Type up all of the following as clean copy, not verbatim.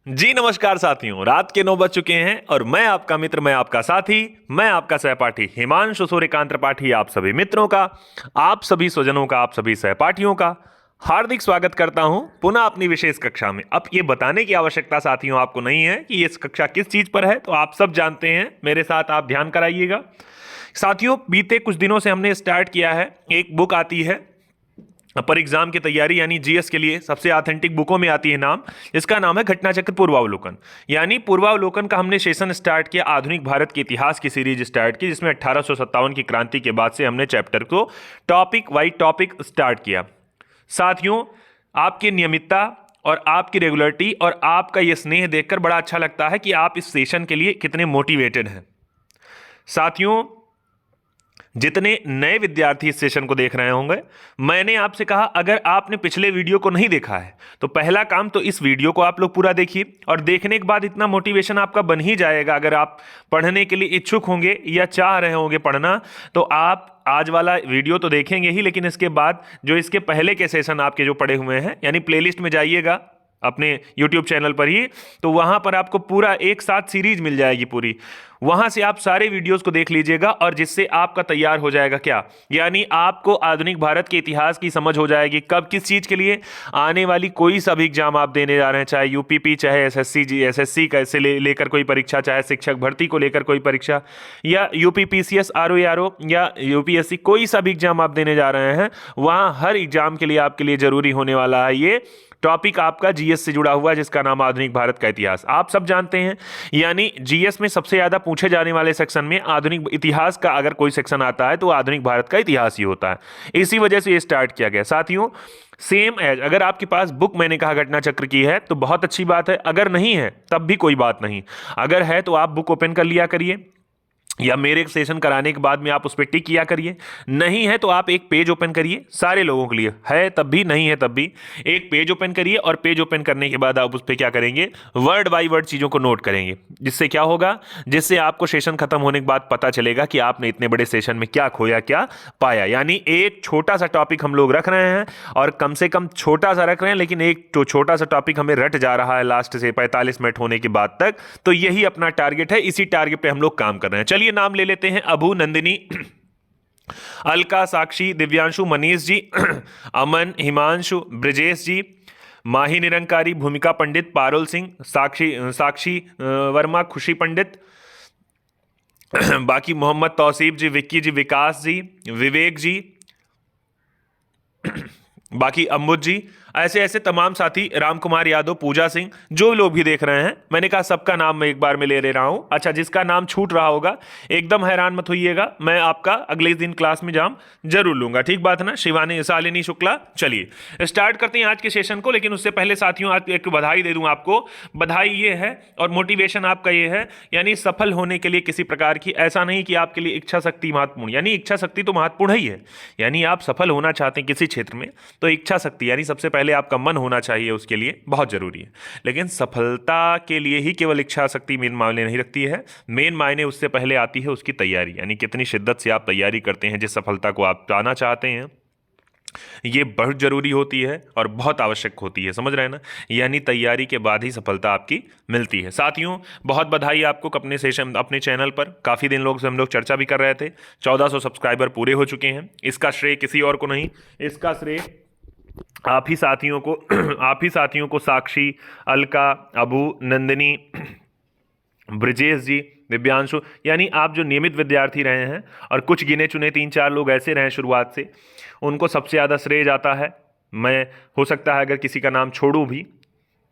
जी नमस्कार साथियों, रात के 9 बज चुके हैं और मैं आपका मित्र, मैं आपका साथी, मैं आपका सहपाठी हिमांशु सूर्यकांत त्रिपाठी आप सभी मित्रों का, आप सभी स्वजनों का, आप सभी सहपाठियों का हार्दिक स्वागत करता हूं पुनः अपनी विशेष कक्षा में। अब ये बताने की आवश्यकता साथियों आपको नहीं है कि ये कक्षा किस चीज पर है, तो आप सब जानते हैं। मेरे साथ आप ध्यान कराइएगा साथियों। बीते कुछ दिनों से हमने स्टार्ट किया है, एक बुक आती है पर एग्जाम की तैयारी यानी जीएस के लिए सबसे ऑथेंटिक बुकों में आती है नाम, जिसका नाम है घटना चक्र पूर्वावलोकन। यानी पूर्वावलोकन का हमने सेशन स्टार्ट किया, आधुनिक भारत के इतिहास की सीरीज स्टार्ट की, जिसमें 1857 की क्रांति के बाद से हमने चैप्टर को टॉपिक वाइज टॉपिक स्टार्ट किया। साथियों, आपकी नियमितता और आपकी रेगुलरिटी और आपका यह स्नेह देखकर बड़ा अच्छा लगता है कि आप इस सेशन के लिए कितने मोटिवेटेड हैं। साथियों, जितने नए विद्यार्थी इस सेशन को देख रहे होंगे, मैंने आपसे कहा अगर आपने पिछले वीडियो को नहीं देखा है तो पहला काम तो इस वीडियो को आप लोग पूरा देखिए, और देखने के बाद इतना मोटिवेशन आपका बन ही जाएगा। अगर आप पढ़ने के लिए इच्छुक होंगे या चाह रहे होंगे पढ़ना, तो आप आज वाला वीडियो तो देखेंगे ही, लेकिन इसके बाद जो इसके पहले के सेशन आपके जो पड़े हुए हैं, यानी प्लेलिस्ट में जाइएगा अपने YouTube चैनल पर ही, तो वहां पर आपको पूरा एक साथ सीरीज मिल जाएगी पूरी। वहां से आप सारे वीडियोस को देख लीजिएगा और जिससे आपका तैयार हो जाएगा क्या, यानी आपको आधुनिक भारत के इतिहास की समझ हो जाएगी। कब किस चीज के लिए आने वाली कोई सा भी एग्जाम आप देने जा रहे हैं, चाहे यूपीपी, चाहे एसएससी कैसे लेकर कोई परीक्षा, चाहे शिक्षक भर्ती को लेकर कोई परीक्षा, या यूपीपीसीएस, आरओ या यूपीएससी, कोई सा भी एग्जाम आप देने जा रहे हैं, वहां हर एग्जाम के लिए आपके लिए जरूरी होने वाला है ये टॉपिक आपका जीएस से जुड़ा हुआ है, जिसका नाम आधुनिक भारत का इतिहास। आप सब जानते हैं, यानी जीएस में सबसे ज्यादा पूछे जाने वाले सेक्शन में आधुनिक इतिहास का अगर कोई सेक्शन आता है तो आधुनिक भारत का इतिहास ही होता है। इसी वजह से ये स्टार्ट किया गया। साथियों, सेम एज अगर आपके पास बुक मैंने कहा घटना चक्र की है तो बहुत अच्छी बात है, अगर नहीं है तब भी कोई बात नहीं। अगर है तो आप बुक ओपन कर लिया करिए, या मेरे सेशन कराने के बाद में आप उस पर टिक किया करिए। नहीं है तो आप एक पेज ओपन करिए, सारे लोगों के लिए है तब भी, नहीं है तब भी एक पेज ओपन करिए, और पेज ओपन करने के बाद आप उस पर क्या करेंगे, वर्ड बाय वर्ड चीज़ों को नोट करेंगे। जिससे क्या होगा, जिससे आपको सेशन खत्म होने के बाद पता चलेगा कि आपने इतने बड़े सेशन में क्या खोया, क्या पाया। यानी एक छोटा सा टॉपिक हम लोग रख रहे हैं, और कम से कम छोटा सा रख रहे हैं, लेकिन एक तो छोटा सा टॉपिक हमें रट जा रहा है लास्ट से 45 मिनट होने के बाद तक। तो यही अपना टारगेट है, इसी टारगेट पे हम लोग काम कर रहे हैं। चलिए नाम ले लेते हैं। अभू, नंदिनी, अलका, साक्षी, दिव्यांशु, मनीष जी, अमन, हिमांशु, ब्रजेश जी, माही निरंकारी, भूमिका पंडित, पारुल सिंह, साक्षी साक्षी वर्मा, खुशी पंडित, बाकी मोहम्मद तौसीफ जी, विक्की जी, विकास जी, विवेक जी, बाकी अम्बुज जी, ऐसे ऐसे तमाम साथी, राम कुमार यादव, पूजा सिंह, जो लोग भी देख रहे हैं, मैंने कहा सबका नाम मैं एक बार में ले रहा हूं। अच्छा, जिसका नाम छूट रहा होगा एकदम हैरान मत होइएगा, मैं आपका अगले दिन क्लास में जाम जरूर लूंगा, ठीक बात है ना। शिवानी, शालिनी शुक्ला। चलिए स्टार्ट करते हैं आज के सेशन को, लेकिन उससे पहले साथियों आज एक बधाई दे दूं आपको। बधाई ये है और मोटिवेशन आपका ये है, यानी सफल होने के लिए किसी प्रकार की, ऐसा नहीं कि आपके लिए इच्छा शक्ति महत्वपूर्ण, यानी इच्छा शक्ति तो महत्वपूर्ण ही है। यानी आप सफल होना चाहते हैं किसी क्षेत्र में तो इच्छा शक्ति, यानी सबसे पहले आपका मन होना चाहिए, उसके लिए बहुत जरूरी है। लेकिन सफलता के लिए ही केवल इच्छा शक्ति मेन मायने नहीं रखती है, मेन मायने उससे पहले आती है उसकी तैयारी, यानी कितनी शिद्दत से आप तैयारी करते हैं जिस सफलता को आप पाना चाहते हैं। ये बहुत जरूरी होती है और बहुत आवश्यक होती है, समझ रहे हैं ना। यानी तैयारी के बाद ही सफलता आपकी मिलती है। साथियों, बहुत बधाई आपको, अपने सेशन अपने चैनल पर काफ़ी दिन लोग से हम लोग चर्चा भी कर रहे थे, 1400 सब्सक्राइबर पूरे हो चुके हैं। इसका श्रेय किसी और को नहीं, इसका श्रेय आप ही साथियों को आप ही साथियों को, साक्षी, अलका, अबू, नंदिनी, ब्रजेश जी, दिव्यांशु, यानी आप जो नियमित विद्यार्थी रहे हैं, और कुछ गिने चुने 3-4 लोग ऐसे रहे शुरुआत से, उनको सबसे ज़्यादा श्रेय जाता है। मैं हो सकता है अगर किसी का नाम छोड़ूं भी,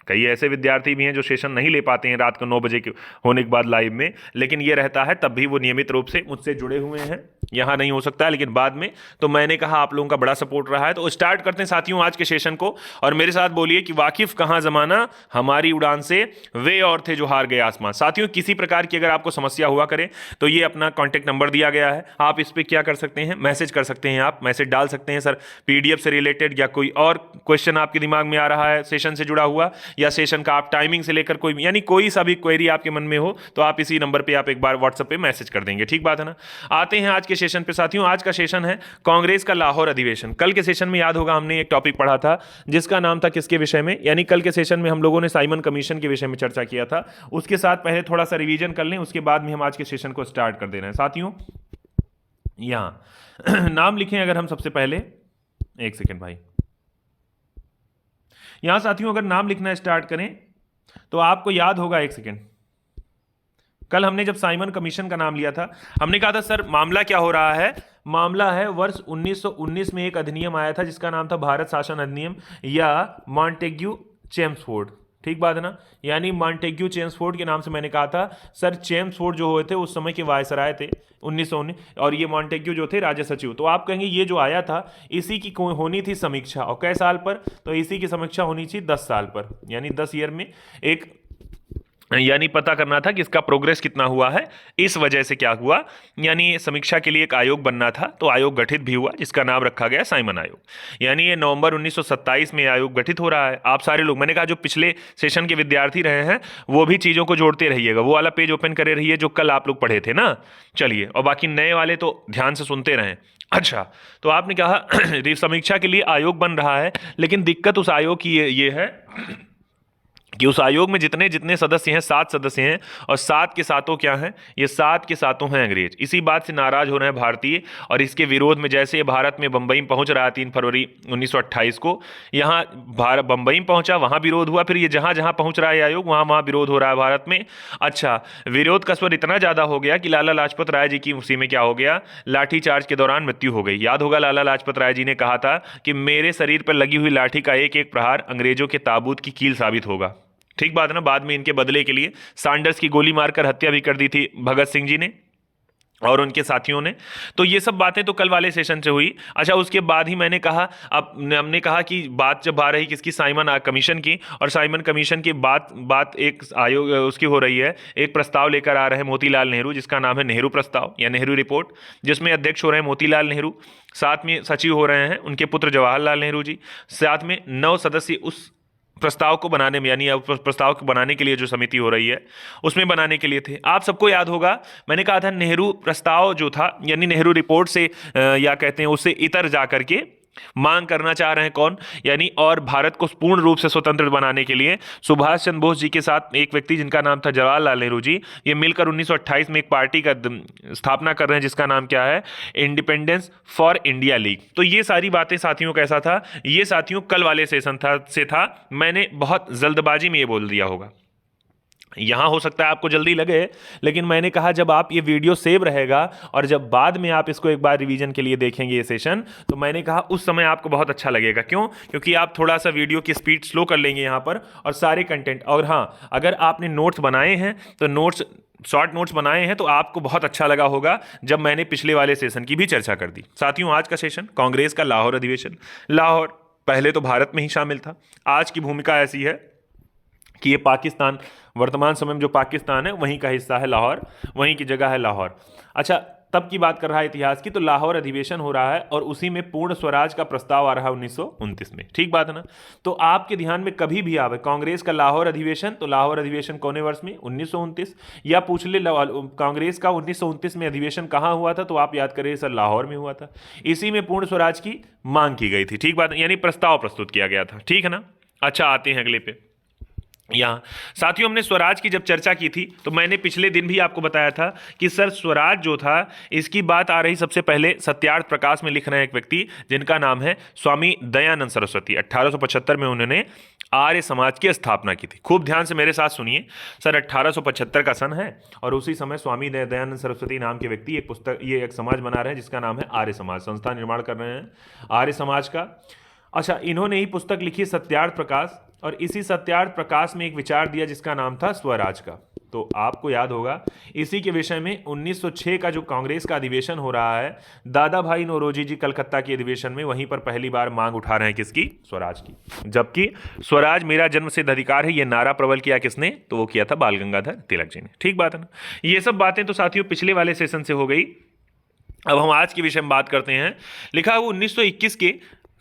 कई ऐसे विद्यार्थी भी हैं जो सेशन नहीं ले पाते हैं रात को 9 बजे के होने के बाद लाइव में, लेकिन ये रहता है तब भी वो नियमित रूप से मुझसे जुड़े हुए हैं। यहाँ नहीं हो सकता है लेकिन बाद में, तो मैंने कहा आप लोगों का बड़ा सपोर्ट रहा है। तो स्टार्ट करते हैं साथियों आज के सेशन को, और मेरे साथ बोलिए कि वाकिफ कहाँ ज़माना, हमारी उड़ान से वे और थे जो हार गए आसमान। साथियों, किसी प्रकार की अगर आपको समस्या हुआ करे तो ये अपना कॉन्टैक्ट नंबर दिया गया है, आप इस पर क्या कर सकते हैं, मैसेज कर सकते हैं। आप मैसेज डाल सकते हैं, सर पीडीएफ से रिलेटेड या कोई और क्वेश्चन आपके दिमाग में आ रहा है सेशन से जुड़ा हुआ, या सेशन का आप टाइमिंग से लेकर कोई यानी कोई सा भी क्वेरी आपके मन में हो तो आप इसी नंबर पे आप एक बार व्हाट्सएप पे मैसेज कर देंगे, ठीक बात है ना। आते हैं आज के सेशन पे साथियों। आज का सेशन है कांग्रेस का लाहौर अधिवेशन। कल के सेशन में याद होगा हमने एक टॉपिक पढ़ा था जिसका नाम था किसके विषय में, यानी कल के सेशन में हम लोगों ने साइमन कमीशन के विषय में चर्चा किया था। उसके साथ पहले थोड़ा सा रिवीजन कर लें, उसके बाद में हम आज के सेशन को स्टार्ट कर दे रहे हैं साथियों। यहां नाम लिखें अगर हम सबसे पहले, एक सेकेंड भाई, यहां साथियों अगर नाम लिखना स्टार्ट करें तो आपको याद होगा, एक सेकेंड, कल हमने जब साइमन कमीशन का नाम लिया था हमने कहा था सर मामला क्या हो रहा है, मामला है वर्ष 1919 में एक अधिनियम आया था जिसका नाम था भारत शासन अधिनियम या मॉन्टेग्यू चेम्सफोर्ड, ठीक बात है ना। यानी मॉन्टेग्यू चेम्सफोर्ड के नाम से मैंने कहा था सर चेम्सफोर्ड जो हुए थे उस समय के वायसराय थे 1919, और ये मॉन्टेग्यू जो थे राज्य सचिव। तो आप कहेंगे ये जो आया था इसी की होनी थी समीक्षा, और कै साल पर, तो इसी की समीक्षा होनी थी 10 साल पर, यानी 10 ईयर में एक, यानी पता करना था कि इसका प्रोग्रेस कितना हुआ है। इस वजह से क्या हुआ, यानी समीक्षा के लिए एक आयोग बनना था, तो आयोग गठित भी हुआ जिसका नाम रखा गया साइमन आयोग। यानी ये नवंबर 1927 में आयोग गठित हो रहा है। आप सारे लोग, मैंने कहा जो पिछले सेशन के विद्यार्थी रहे हैं वो भी चीज़ों को जोड़ते रहिएगा, वो वाला पेज ओपन करे रहिए जो कल आप लोग पढ़े थे ना। चलिए, और बाकी नए वाले तो ध्यान से सुनते रहें। अच्छा, तो आपने कहा समीक्षा के लिए आयोग बन रहा है, लेकिन दिक्कत उस आयोग की ये है कि उस आयोग में जितने जितने सदस्य हैं 7 सदस्य हैं, और 7 के सातों क्या हैं, ये 7 के सातों हैं अंग्रेज। इसी बात से नाराज हो रहे हैं भारतीय, और इसके विरोध में जैसे ये भारत में बंबई में पहुंच रहा है 3 फरवरी 1928 को, यहाँ भारत बंबई में पहुंचा, वहाँ विरोध हुआ, फिर ये जहाँ जहाँ पहुंच रहा है आयोग वहाँ वहाँ विरोध हो रहा है भारत में। अच्छा, विरोध का स्वर इतना ज़्यादा हो गया कि लाला लाजपत राय जी की उसी में क्या हो गया, लाठीचार्ज के दौरान मृत्यु हो गई। याद होगा लाला लाजपत राय जी ने कहा था कि मेरे शरीर पर लगी हुई लाठी का एक एक प्रहार अंग्रेजों के ताबूत की कील साबित होगा, ठीक बात है ना। बाद में इनके बदले के लिए सैंडर्स की गोली मारकर हत्या भी कर दी थी भगत सिंह जी ने और उनके साथियों ने। तो ये सब बातें तो कल वाले सेशन से हुई। अच्छा, उसके बाद ही मैंने कहा, अब हमने कहा कि बात जब आ रही किसकी, साइमन कमीशन की, और साइमन कमीशन की बात एक आयोग उसकी हो रही है, एक प्रस्ताव लेकर आ रहे हैं मोतीलाल नेहरू जिसका नाम है नेहरू प्रस्ताव या नेहरू रिपोर्ट, जिसमें अध्यक्ष हो रहे हैं मोतीलाल नेहरू, साथ में सचिव हो रहे हैं उनके पुत्र जवाहरलाल नेहरू जी, साथ में 9 सदस्य उस प्रस्ताव को बनाने में, यानी प्रस्ताव को बनाने के लिए जो समिति हो रही है उसमें बनाने के लिए थे। आप सबको याद होगा मैंने कहा था नेहरू प्रस्ताव जो था, यानी नेहरू रिपोर्ट से या कहते हैं उससे इतर जा करके मांग करना चाह रहे हैं कौन, यानी और भारत को पूर्ण रूप से स्वतंत्र बनाने के लिए सुभाष चंद्र बोस जी के साथ एक व्यक्ति जिनका नाम था जवाहरलाल नेहरू जी, ये मिलकर 1928 में एक पार्टी का स्थापना कर रहे हैं जिसका नाम क्या है, इंडिपेंडेंस फॉर इंडिया लीग। तो ये सारी बातें साथियों कैसा था, ये साथियों कल वाले सेशन था, मैंने बहुत जल्दबाजी में ये बोल दिया होगा। यहाँ हो सकता है आपको जल्दी लगे, लेकिन मैंने कहा जब आप ये वीडियो सेव रहेगा और जब बाद में आप इसको एक बार रिवीजन के लिए देखेंगे ये सेशन, तो मैंने कहा उस समय आपको बहुत अच्छा लगेगा। क्यों? क्योंकि आप थोड़ा सा वीडियो की स्पीड स्लो कर लेंगे यहाँ पर, और सारे कंटेंट, और हाँ अगर आपने नोट्स बनाए हैं तो नोट्स, शॉर्ट नोट्स बनाए हैं तो आपको बहुत अच्छा लगा होगा जब मैंने पिछले वाले सेशन की भी चर्चा कर दी। साथियों, आज का सेशन कांग्रेस का लाहौर अधिवेशन। लाहौर पहले तो भारत में ही शामिल था। आज की भूमिका ऐसी है कि ये पाकिस्तान, वर्तमान समय में जो पाकिस्तान है वहीं का हिस्सा है लाहौर, वहीं की जगह है लाहौर। अच्छा, तब की बात कर रहा है इतिहास की, तो लाहौर अधिवेशन हो रहा है और उसी में पूर्ण स्वराज का प्रस्ताव आ रहा है 1929 में, ठीक बात है ना। तो आपके ध्यान में कभी भी आवे कांग्रेस का लाहौर अधिवेशन, तो लाहौर अधिवेशन कौने वर्ष में, 1929, या पूछ ले कांग्रेस का 1929 में अधिवेशन कहाँ हुआ था, तो आप याद करें सर लाहौर में हुआ था। इसी में पूर्ण स्वराज की मांग की गई थी, ठीक बात, यानी प्रस्ताव प्रस्तुत किया गया था, ठीक है ना। अच्छा, आते हैं अगले पे। यहाँ साथियों हमने स्वराज की जब चर्चा की थी तो मैंने पिछले दिन भी आपको बताया था कि सर स्वराज जो था इसकी बात आ रही सबसे पहले सत्यार्थ प्रकाश में लिख रहे हैं एक व्यक्ति जिनका नाम है स्वामी दयानंद सरस्वती। 1875 में उन्होंने आर्य समाज की स्थापना की थी। खूब ध्यान से मेरे साथ सुनिए सर, 1875 का सन है और उसी समय स्वामी दयानंद सरस्वती नाम के व्यक्ति एक पुस्तक, ये एक समाज बना रहे हैं जिसका नाम है आर्य समाज, संस्था निर्माण कर रहे हैं आर्य समाज का। अच्छा, इन्होंने ही पुस्तक लिखी सत्यार्थ प्रकाश, और इसी सत्यार्थ प्रकाश में एक विचार दिया जिसका नाम था स्वराज का। तो आपको याद होगा इसी के विषय में 1906 का जो कांग्रेस का अधिवेशन हो रहा है, दादा भाई नौरोजी जी कलकत्ता के अधिवेशन में वहीं पर पहली बार मांग उठा रहे हैं किसकी, स्वराज की। जबकि स्वराज मेरा जन्मसिद्ध अधिकार है ये नारा प्रबल किया किसने, तो वो किया था बाल गंगाधर तिलक जी ने, ठीक बात है ना। ये सब बातें तो साथियों पिछले वाले सेशन से हो गई। अब हम आज के विषय में बात करते हैं। लिखा हुआ 1921 के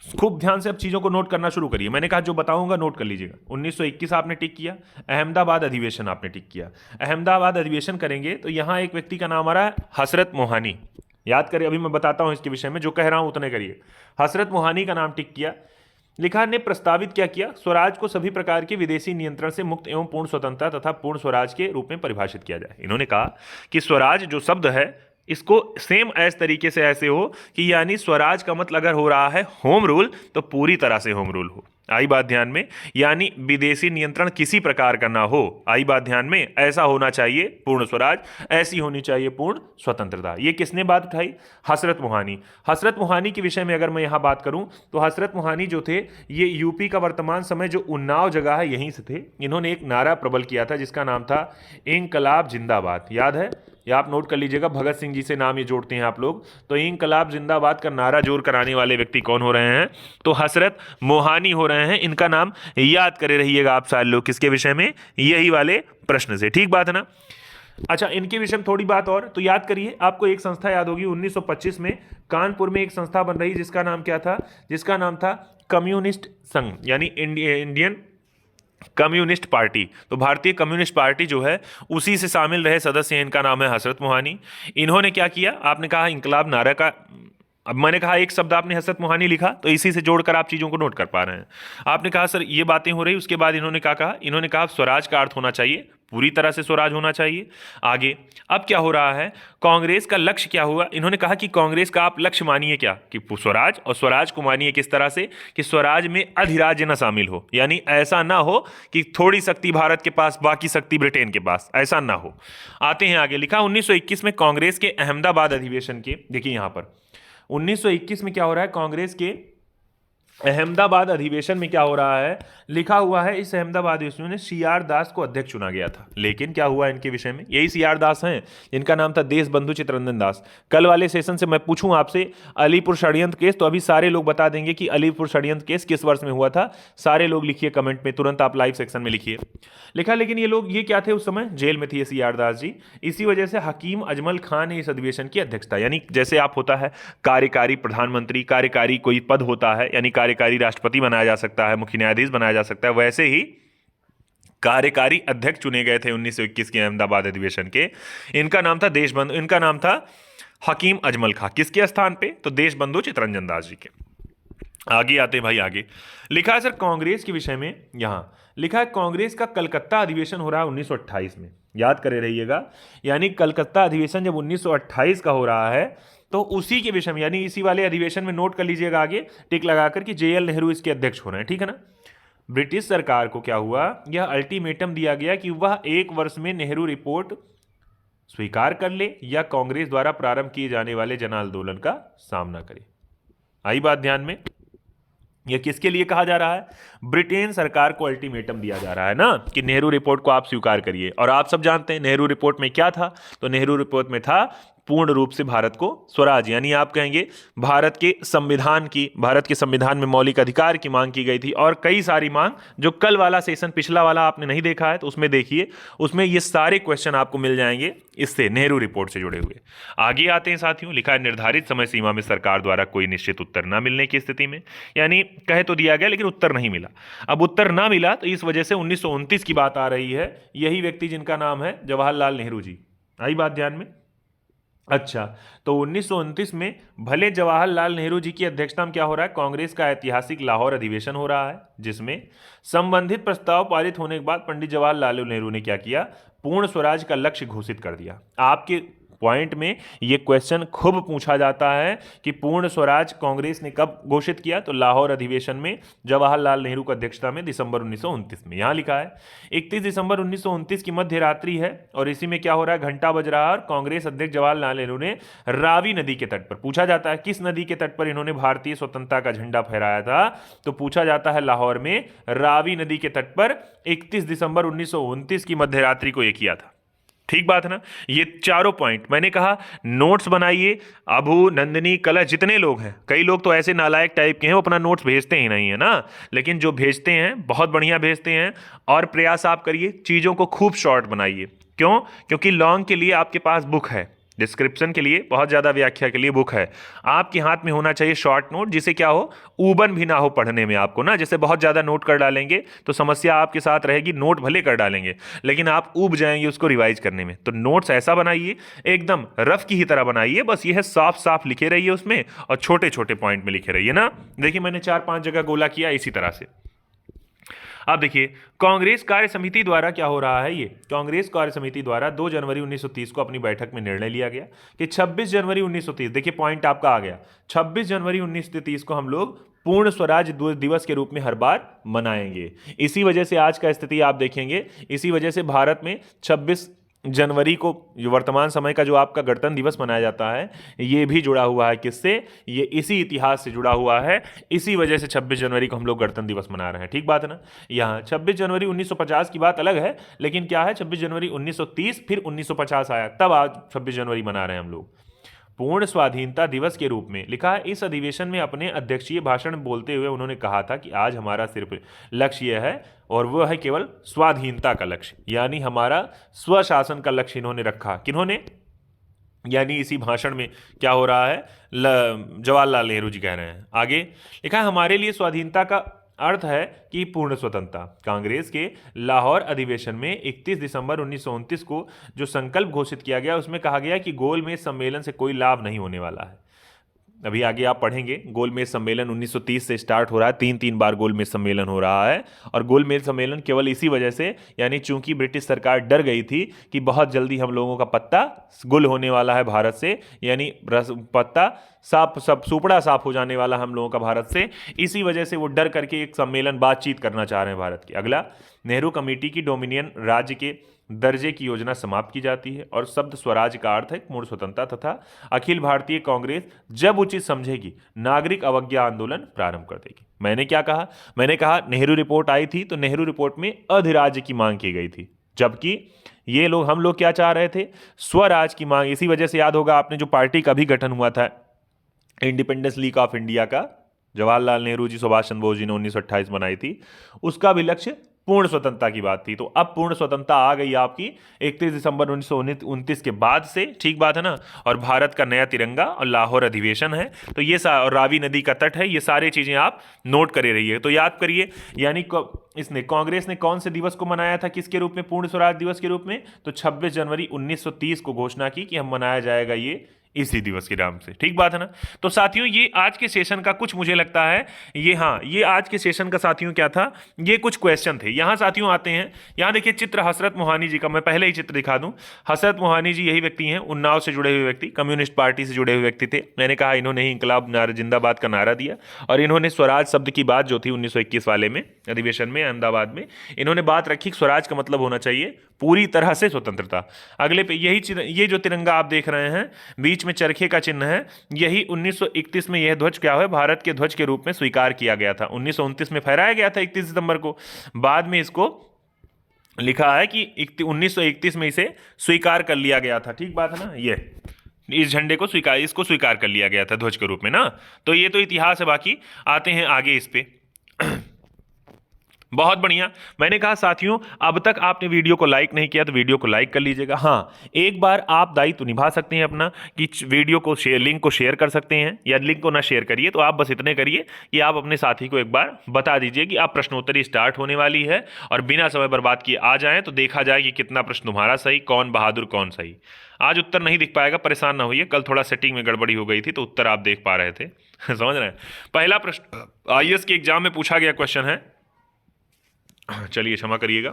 खूब ध्यान से अब चीजों को नोट करना शुरू करिए। मैंने कहा जो बताऊंगा नोट कर लीजिएगा। 1921 आपने टिक किया, अहमदाबाद अधिवेशन आपने टिक किया। अहमदाबाद अधिवेशन करेंगे तो यहां एक व्यक्ति का नाम आ रहा है हसरत मोहानी, याद करिए, अभी मैं बताता हूं इसके विषय में, जो कह रहा हूं उतने करिए। हसरत मोहानी का नाम टिक किया। लिखा ने प्रस्तावित क्या किया, स्वराज को सभी प्रकार के विदेशी नियंत्रण से मुक्त एवं पूर्ण स्वतंत्रता तथा पूर्ण स्वराज के रूप में परिभाषित किया जाए। इन्होंने कहा कि स्वराज जो शब्द है इसको सेम ऐस तरीके से ऐसे हो कि यानी स्वराज का मतलब अगर हो रहा है होम रूल तो पूरी तरह से होम रूल हो। आई बात ध्यान में, यानी विदेशी नियंत्रण किसी प्रकार का ना हो। आई बात ध्यान में, ऐसा होना चाहिए पूर्ण स्वराज, ऐसी होनी चाहिए पूर्ण स्वतंत्रता। ये किसने बात उठाई, हसरत मोहानी। हसरत मोहानी के विषय में अगर मैं यहां बात करूं तो हसरत मोहानी जो थे ये यूपी का वर्तमान समय जो उन्नाव जगह है यहीं से थे। इन्होंने एक नारा प्रबल किया था जिसका नाम था इंकलाब जिंदाबाद, याद है, ये आप नोट कर लीजिएगा, भगत सिंह जी से नाम ये जोड़ते हैं आप लोग। तो इंकलाब जिंदाबाद का नारा जोर कराने वाले व्यक्ति कौन हो रहे हैं, तो हसरत मोहानी हो रहे हैं। इनका नाम याद करे रहिएगा आप सारे लोग, किसके विषय में, यही वाले प्रश्न से, ठीक बात है ना। अच्छा, इनके विषय में थोड़ी बात और तो याद करिए, आपको एक संस्था याद होगी 1925 में कानपुर में एक संस्था बन रही जिसका नाम क्या था, जिसका नाम था कम्युनिस्ट संघ, यानी इंडियन कम्युनिस्ट पार्टी। तो भारतीय कम्युनिस्ट पार्टी जो है उसी से शामिल रहे सदस्य हैं, इनका नाम है हसरत मोहानी। इन्होंने क्या किया, आपने कहा इंकलाब नारा का, अब मैंने कहा एक शब्द आपने हसरत मोहानी लिखा तो इसी से जोड़कर आप चीजों को नोट कर पा रहे हैं। आपने कहा सर ये बातें हो रही, उसके बाद इन्होंने क्या कहा, इन्होंने कहा स्वराज का अर्थ होना चाहिए, पूरी तरह से स्वराज होना चाहिए। आगे अब क्या हो रहा है, कांग्रेस का लक्ष्य क्या हुआ, इन्होंने कहा कि कांग्रेस का आप लक्ष्य मानिए क्या, कि स्वराज, और स्वराज को मानिए किस तरह से, कि स्वराज में अधिराज्य न शामिल हो, यानी ऐसा ना हो कि थोड़ी शक्ति भारत के पास बाकी शक्ति ब्रिटेन के पास, ऐसा ना हो। आते हैं आगे, लिखा 1921 में कांग्रेस के अहमदाबाद अधिवेशन के, देखिए यहां पर 1921 में क्या हो रहा है, कांग्रेस के अहमदाबाद अधिवेशन में क्या हो रहा है, लिखा हुआ है इस अहमदाबाद अधिवेशन में सीआर दास को अध्यक्ष चुना गया था। लेकिन क्या हुआ इनके विषय में, यही सीआर दास हैं, इनका नाम था देश बंधु चित्तरंजन दास। कल वाले सेशन से मैं पूछूं आपसे अलीपुर षड्यंत्र केस, तो अभी सारे लोग बता देंगे कि अलीपुर षड्यंत्र केस किस वर्ष में हुआ था। सारे लोग लिखिए कमेंट में, तुरंत आप लाइव सेक्शन में लिखिए। लिखा, लेकिन ये लोग ये क्या थे उस समय, जेल में थे सीआर दास जी। इसी वजह से हकीम अजमल खान ने इस अधिवेशन की अध्यक्षता, यानी जैसे आप होता है कार्यकारी प्रधानमंत्री, कार्यकारी कोई पद होता है, यानी कार्यकारी राष्ट्रपति बनाया जा सकता है, मुख्य न्यायाधीश बनाया जा सकता है, वैसे ही कार्यकारी अध्यक्ष चुने गए थे 1921 के अहमदाबाद अधिवेशन के। इनका नाम था देशबंधु, इनका नाम था हकीम अजमल खां, किसके स्थान पे, तो देशबंधु चित्तरंजन दास जी के। आगे आते भाई, आगे लिखा है सर कांग्रेस के विषय में, यहां लिखा है कांग्रेस का कलकत्ता अधिवेशन हो रहा है 1928 में, याद करे रहिएगा, यानी कलकत्ता अधिवेशन जब 1928 का हो रहा है तो उसी के विषय में, यानी इसी वाले अधिवेशन में, नोट कर लीजिएगा आगे टिक लगाकर कि जेएल नेहरू इसके अध्यक्ष हो रहे हैं, ठीक है ना। ब्रिटिश सरकार को क्या हुआ, यह अल्टीमेटम दिया गया कि वह 1 वर्ष में नेहरू रिपोर्ट स्वीकार कर ले या कांग्रेस द्वारा प्रारंभ किए जाने वाले जन आंदोलन का सामना करे। आई बात ध्यान में, यह किसके लिए कहा जा रहा है, ब्रिटेन सरकार को अल्टीमेटम दिया जा रहा है ना, कि नेहरू रिपोर्ट को आप स्वीकार करिए। और आप सब जानते हैं नेहरू रिपोर्ट में क्या था, तो नेहरू रिपोर्ट में था पूर्ण रूप से भारत को स्वराज, यानी आप कहेंगे भारत के संविधान की, भारत के संविधान में मौलिक अधिकार की मांग की गई थी, और कई सारी मांग जो कल वाला सेशन पिछला वाला आपने नहीं देखा है तो उसमें देखिए, उसमें ये सारे क्वेश्चन आपको मिल जाएंगे इससे, नेहरू रिपोर्ट से जुड़े हुए। आगे आते हैं साथियों, लिखा है निर्धारित समय सीमा में सरकार द्वारा कोई निश्चित उत्तर न मिलने की स्थिति में, यानी कह तो दिया गया लेकिन उत्तर नहीं मिला। अब उत्तर ना मिला तो इस वजह से 1929 की बात आ रही है, यही व्यक्ति जिनका नाम है जवाहरलाल नेहरू जी। आई बात ध्यान में, अच्छा, तो 1929 में भले जवाहरलाल नेहरू जी की अध्यक्षता में क्या हो रहा है, कांग्रेस का ऐतिहासिक लाहौर अधिवेशन हो रहा है, जिसमें संबंधित प्रस्ताव पारित होने के बाद पंडित जवाहरलाल नेहरू ने क्या किया, पूर्ण स्वराज का लक्ष्य घोषित कर दिया। आपके पॉइंट में यह क्वेश्चन खूब पूछा जाता है कि पूर्ण स्वराज कांग्रेस ने कब घोषित किया, तो लाहौर अधिवेशन में जवाहरलाल नेहरू की अध्यक्षता में दिसंबर 1929 में। यहां लिखा है 31 दिसंबर 1929 की मध्य रात्रि है और इसी में क्या हो रहा है, घंटा बज रहा है और कांग्रेस अध्यक्ष जवाहरलाल नेहरू ने रावी नदी के तट पर, पूछा जाता है किस नदी के तट पर इन्होंने भारतीय स्वतंत्रता का झंडा फहराया था, तो पूछा जाता है लाहौर में रावी नदी के तट पर 31 दिसंबर 1929 की मध्य रात्रि को यह किया था। ठीक बात है ना। ये चारों पॉइंट मैंने कहा नोट्स बनाइए। अभू, नंदिनी, कलश, जितने लोग हैं, कई लोग तो ऐसे नालायक टाइप के हैं वो अपना नोट्स भेजते ही नहीं है ना, लेकिन जो भेजते हैं बहुत बढ़िया भेजते हैं। और प्रयास आप करिए, चीज़ों को खूब शॉर्ट बनाइए। क्यों? क्योंकि लॉन्ग के लिए आपके पास बुक है, डिस्क्रिप्शन के लिए, बहुत ज़्यादा व्याख्या के लिए बुक है। आपके हाथ में होना चाहिए शॉर्ट नोट, जिसे क्या हो, ऊबन भी ना हो पढ़ने में आपको ना। जैसे बहुत ज़्यादा नोट कर डालेंगे तो समस्या आपके साथ रहेगी, नोट भले कर डालेंगे लेकिन आप ऊब जाएंगे उसको रिवाइज करने में। तो नोट्स ऐसा बनाइए, एकदम रफ की ही तरह बनाइए, बस यह साफ साफ लिखे रहिए उसमें और छोटे छोटे पॉइंट में लिखे रहिए ना। देखिए मैंने 4-5 जगह गोला किया इसी तरह से। अब देखिए कांग्रेस कार्य समिति द्वारा क्या हो रहा है, ये कांग्रेस कार्य समिति द्वारा 2 जनवरी 1930 को अपनी बैठक में निर्णय लिया गया कि 26 जनवरी 1930, देखिए पॉइंट आपका आ गया, 26 जनवरी 1930 को हम लोग पूर्ण स्वराज दिवस के रूप में हर बार मनाएंगे। इसी वजह से आज का स्थिति आप देखेंगे, इसी वजह से भारत में 26 जनवरी को जो वर्तमान समय का जो आपका गणतंत्र दिवस मनाया जाता है, ये भी जुड़ा हुआ है किससे, ये इसी इतिहास से जुड़ा हुआ है। इसी वजह से 26 जनवरी को हम लोग गणतंत्र दिवस मना रहे हैं। ठीक बात है ना। यहाँ 26 जनवरी 1950 की बात अलग है, लेकिन क्या है 26 जनवरी 1930 फिर 1950 आया, तब आज 26 जनवरी मना रहे हैं हम लोग पूर्ण स्वाधीनता दिवस के रूप में। लिखा है इस अधिवेशन में अपने अध्यक्षीय भाषण में बोलते हुए उन्होंने कहा था कि आज हमारा सिर्फ लक्ष्य यह है और वह है केवल स्वाधीनता का लक्ष्य, यानी हमारा स्वशासन का लक्ष्य इन्होंने रखा। किन्होंने, यानी इसी भाषण में क्या हो रहा है, जवाहरलाल नेहरू जी कह रहे हैं। आगे लिखा है हमारे लिए स्वाधीनता का अर्थ है कि पूर्ण स्वतंत्रता। कांग्रेस के लाहौर अधिवेशन में 31 दिसंबर 1929 को जो संकल्प घोषित किया गया उसमें कहा गया कि गोलमेज सम्मेलन से कोई लाभ नहीं होने वाला है। अभी आगे आप पढ़ेंगे, गोलमेज सम्मेलन 1930 से स्टार्ट हो रहा है, 3 बार गोलमेज सम्मेलन हो रहा है। और गोलमेज सम्मेलन केवल इसी वजह से, यानी चूंकि ब्रिटिश सरकार डर गई थी कि बहुत जल्दी हम लोगों का पत्ता गुल होने वाला है भारत से, यानी पत्ता साफ सब सुपड़ा साफ हो जाने वाला हम लोगों का भारत से, इसी वजह से वो डर करके एक सम्मेलन बातचीत करना चाह रहे हैं भारत की। अगला, नेहरू कमेटी की डोमिनियन राज्य के दर्जे की योजना समाप्त की जाती है और शब्द स्वराज का अर्थ है पूर्ण स्वतंत्रता तथा अखिल भारतीय कांग्रेस जब उचित समझेगी नागरिक अवज्ञा आंदोलन प्रारंभ कर देगी। मैंने क्या कहा, मैंने कहा नेहरू रिपोर्ट आई थी तो नेहरू रिपोर्ट में अधिराज्य की मांग की गई थी, जबकि ये लोग, हम लोग क्या चाह रहे थे, स्वराज की मांग। इसी वजह से याद होगा आपने जो पार्टी का भी गठन हुआ था इंडिपेंडेंस लीग ऑफ इंडिया का, जवाहरलाल नेहरू जी सुभाष चंद्र बोस जी ने 1928 बनाई थी, उसका भी लक्ष्य पूर्ण स्वतंत्रता की बात थी। तो अब पूर्ण स्वतंत्रता आ गई आपकी 31 दिसंबर 1929 के बाद से। ठीक बात है ना। और भारत का नया तिरंगा और लाहौर अधिवेशन है, तो ये और रावी नदी का तट है, ये सारी चीजें आप नोट करे रहिए। तो याद करिए, यानी इसने, कांग्रेस ने कौन से दिवस को मनाया था, किसके रूप में, पूर्ण स्वराज दिवस के रूप में, तो 26 जनवरी 1930 को घोषणा की कि हम मनाया जाएगा ये इसी दिवस के नाम से। ठीक बात है ना। तो साथियों ये आज के सेशन का कुछ, मुझे लगता है ये, हाँ ये आज के सेशन का साथियों क्या था, ये कुछ क्वेश्चन थे। यहाँ साथियों आते हैं, यहाँ देखिए चित्र हसरत मोहानी जी का, मैं पहले ही चित्र दिखा दूं। हसरत मोहानी जी यही व्यक्ति हैं, उन्नाव से जुड़े हुए व्यक्ति, कम्युनिस्ट पार्टी से जुड़े हुए व्यक्ति थे। मैंने कहा इन्होंने ही इंकलाब जिंदाबाद का नारा दिया और इन्होंने स्वराज शब्द की बात जो थी 1921 वाले में अधिवेशन में अहमदाबाद में, इन्होंने बात रखी स्वराज का मतलब होना चाहिए पूरी तरह से स्वतंत्रता। अगले पे यही ये जो तिरंगा आप देख रहे हैं बीच में चरखे का चिन्ह है, यही 1931 में यह ध्वज क्या है, भारत के ध्वज के रूप में स्वीकार किया गया था। 1929 में फहराया गया था 31 दिसंबर को, बाद में इसको लिखा है कि 1931 में इसे स्वीकार कर लिया गया था। ठीक बात है ना। ये इस झंडे को इसको स्वीकार कर लिया गया था ध्वज के रूप में ना। तो ये तो इतिहास है। बाकी आते हैं आगे इस पे। बहुत बढ़िया। मैंने कहा साथियों अब तक आपने वीडियो को लाइक नहीं किया तो वीडियो को लाइक कर लीजिएगा। हाँ एक बार आप दायित्व निभा सकते हैं अपना कि वीडियो को शेयर, लिंक को शेयर कर सकते हैं, या लिंक को ना शेयर करिए तो आप बस इतने करिए कि आप अपने साथी को एक बार बता दीजिए कि आप प्रश्नोत्तरी स्टार्ट होने वाली है और बिना समय बर्बाद किए आ जाएं, तो देखा जाए कि कितना प्रश्न तुम्हारा सही, कौन बहादुर कौन सही। आज उत्तर नहीं दिख पाएगा, परेशान ना होइए, कल थोड़ा सेटिंग में गड़बड़ी हो गई थी तो उत्तर आप देख पा रहे थे। समझ रहे हैं। पहला प्रश्न आईएएस के एग्जाम में पूछा गया क्वेश्चन है, चलिए क्षमा करिएगा,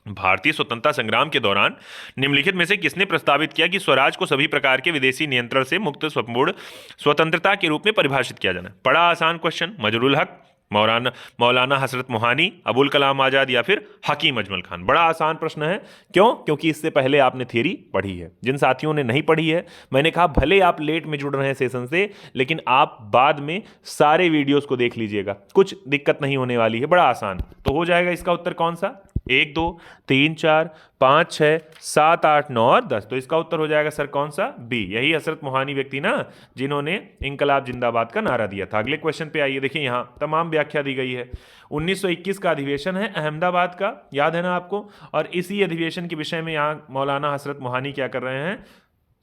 भारतीय स्वतंत्रता संग्राम के दौरान निम्नलिखित में से किसने प्रस्तावित किया कि स्वराज को सभी प्रकार के विदेशी नियंत्रण से मुक्त स्वतंत्रता के रूप में परिभाषित किया जाना। बड़ा आसान क्वेश्चन, मजरूल हक, मौलाना हसरत मोहानी, अबुल कलाम आजाद या फिर हकीम अजमल खान। बड़ा आसान प्रश्न है। क्यों? क्योंकि इससे पहले आपने थ्योरी पढ़ी है। जिन साथियों ने नहीं पढ़ी है, मैंने कहा भले आप लेट में जुड़ रहे हैं सेशन से, लेकिन आप बाद में सारे वीडियोस को देख लीजिएगा, कुछ दिक्कत नहीं होने वाली है, बड़ा आसान। तो हो जाएगा इसका उत्तर कौन सा, 1 2 3 4 5 6 7 8 9 और 10। तो इसका उत्तर हो जाएगा सर कौन सा, बी। यही हसरत मोहानी व्यक्ति ना जिन्होंने इंकलाब जिंदाबाद का नारा दिया था। अगले क्वेश्चन पे आइए, देखिए यहाँ तमाम व्याख्या दी गई है। 1921 का अधिवेशन है अहमदाबाद का, याद है ना आपको। और इसी अधिवेशन के विषय में यहाँ मौलाना हसरत मोहानी क्या कर रहे हैं,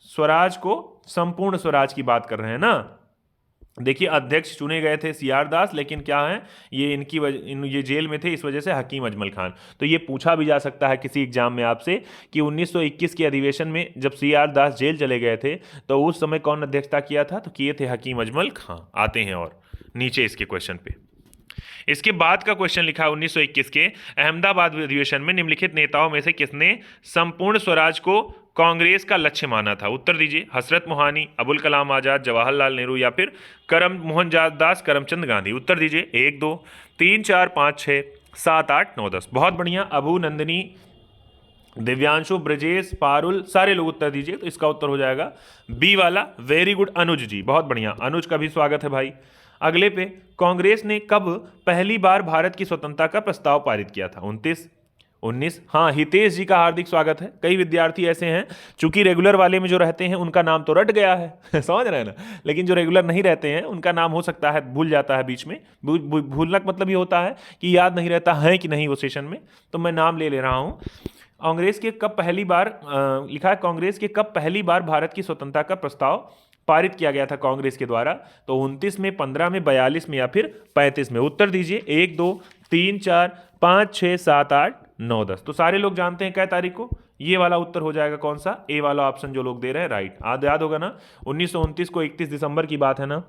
स्वराज को संपूर्ण स्वराज की बात कर रहे हैं ना। देखिए अध्यक्ष चुने गए थे सीआर दास, लेकिन क्या है ये ये जेल में थे, इस वजह से हकीम अजमल खान। तो ये पूछा भी जा सकता है किसी एग्जाम में आपसे कि 1921 के अधिवेशन में जब सीआर दास जेल चले गए थे तो उस समय कौन अध्यक्षता किया था, तो किए थे हकीम अजमल खान। आते हैं और नीचे इसके क्वेश्चन पे। इसके बाद का क्वेश्चन लिखा है 1921 के अहमदाबाद अधिवेशन में निम्नलिखित नेताओं में से किसने संपूर्ण स्वराज को कांग्रेस का लक्ष्य माना था। उत्तर दीजिए। हसरत मोहानी, अबुल कलाम आजाद, जवाहरलाल नेहरू या फिर करम मोहनदास दास करमचंद गांधी। उत्तर दीजिए। 1 2 3 4 5 6 7 8 9 10। बहुत बढ़िया। अबू, नंदिनी, दिव्यांशु, ब्रजेश, पारुल, सारे लोग उत्तर दीजिए। तो इसका उत्तर हो जाएगा बी वाला। वेरी गुड अनुज जी, बहुत बढ़िया। अनुज का भी स्वागत है भाई। अगले पे, कांग्रेस ने कब पहली बार भारत की स्वतंत्रता का प्रस्ताव पारित किया था। 29 19। हाँ, हितेश जी का हार्दिक स्वागत है। कई विद्यार्थी ऐसे हैं चूंकि रेगुलर वाले में जो रहते हैं उनका नाम तो रट गया है समझ रहे हैं ना, लेकिन जो रेगुलर नहीं रहते हैं उनका नाम हो सकता है भूल जाता है बीच में। भूलना का मतलब ये होता है कि याद नहीं रहता है कि नहीं वो सेशन में। तो मैं नाम ले रहा हूँ। कांग्रेस के कब पहली बार लिखा है, कांग्रेस के कब पहली बार भारत की स्वतंत्रता का प्रस्ताव पारित किया गया था कांग्रेस के द्वारा। तो 29 में, 15 में, 42 में या फिर 35 में। उत्तर दीजिए। 1 2 3 4 5 6 7 8 9 10। तो सारे लोग जानते हैं क्या तारीख को। ये वाला उत्तर हो जाएगा कौन सा, ए वाला ऑप्शन जो लोग दे रहे हैं, राइट। याद होगा ना 1929 को 31 दिसंबर की बात है ना,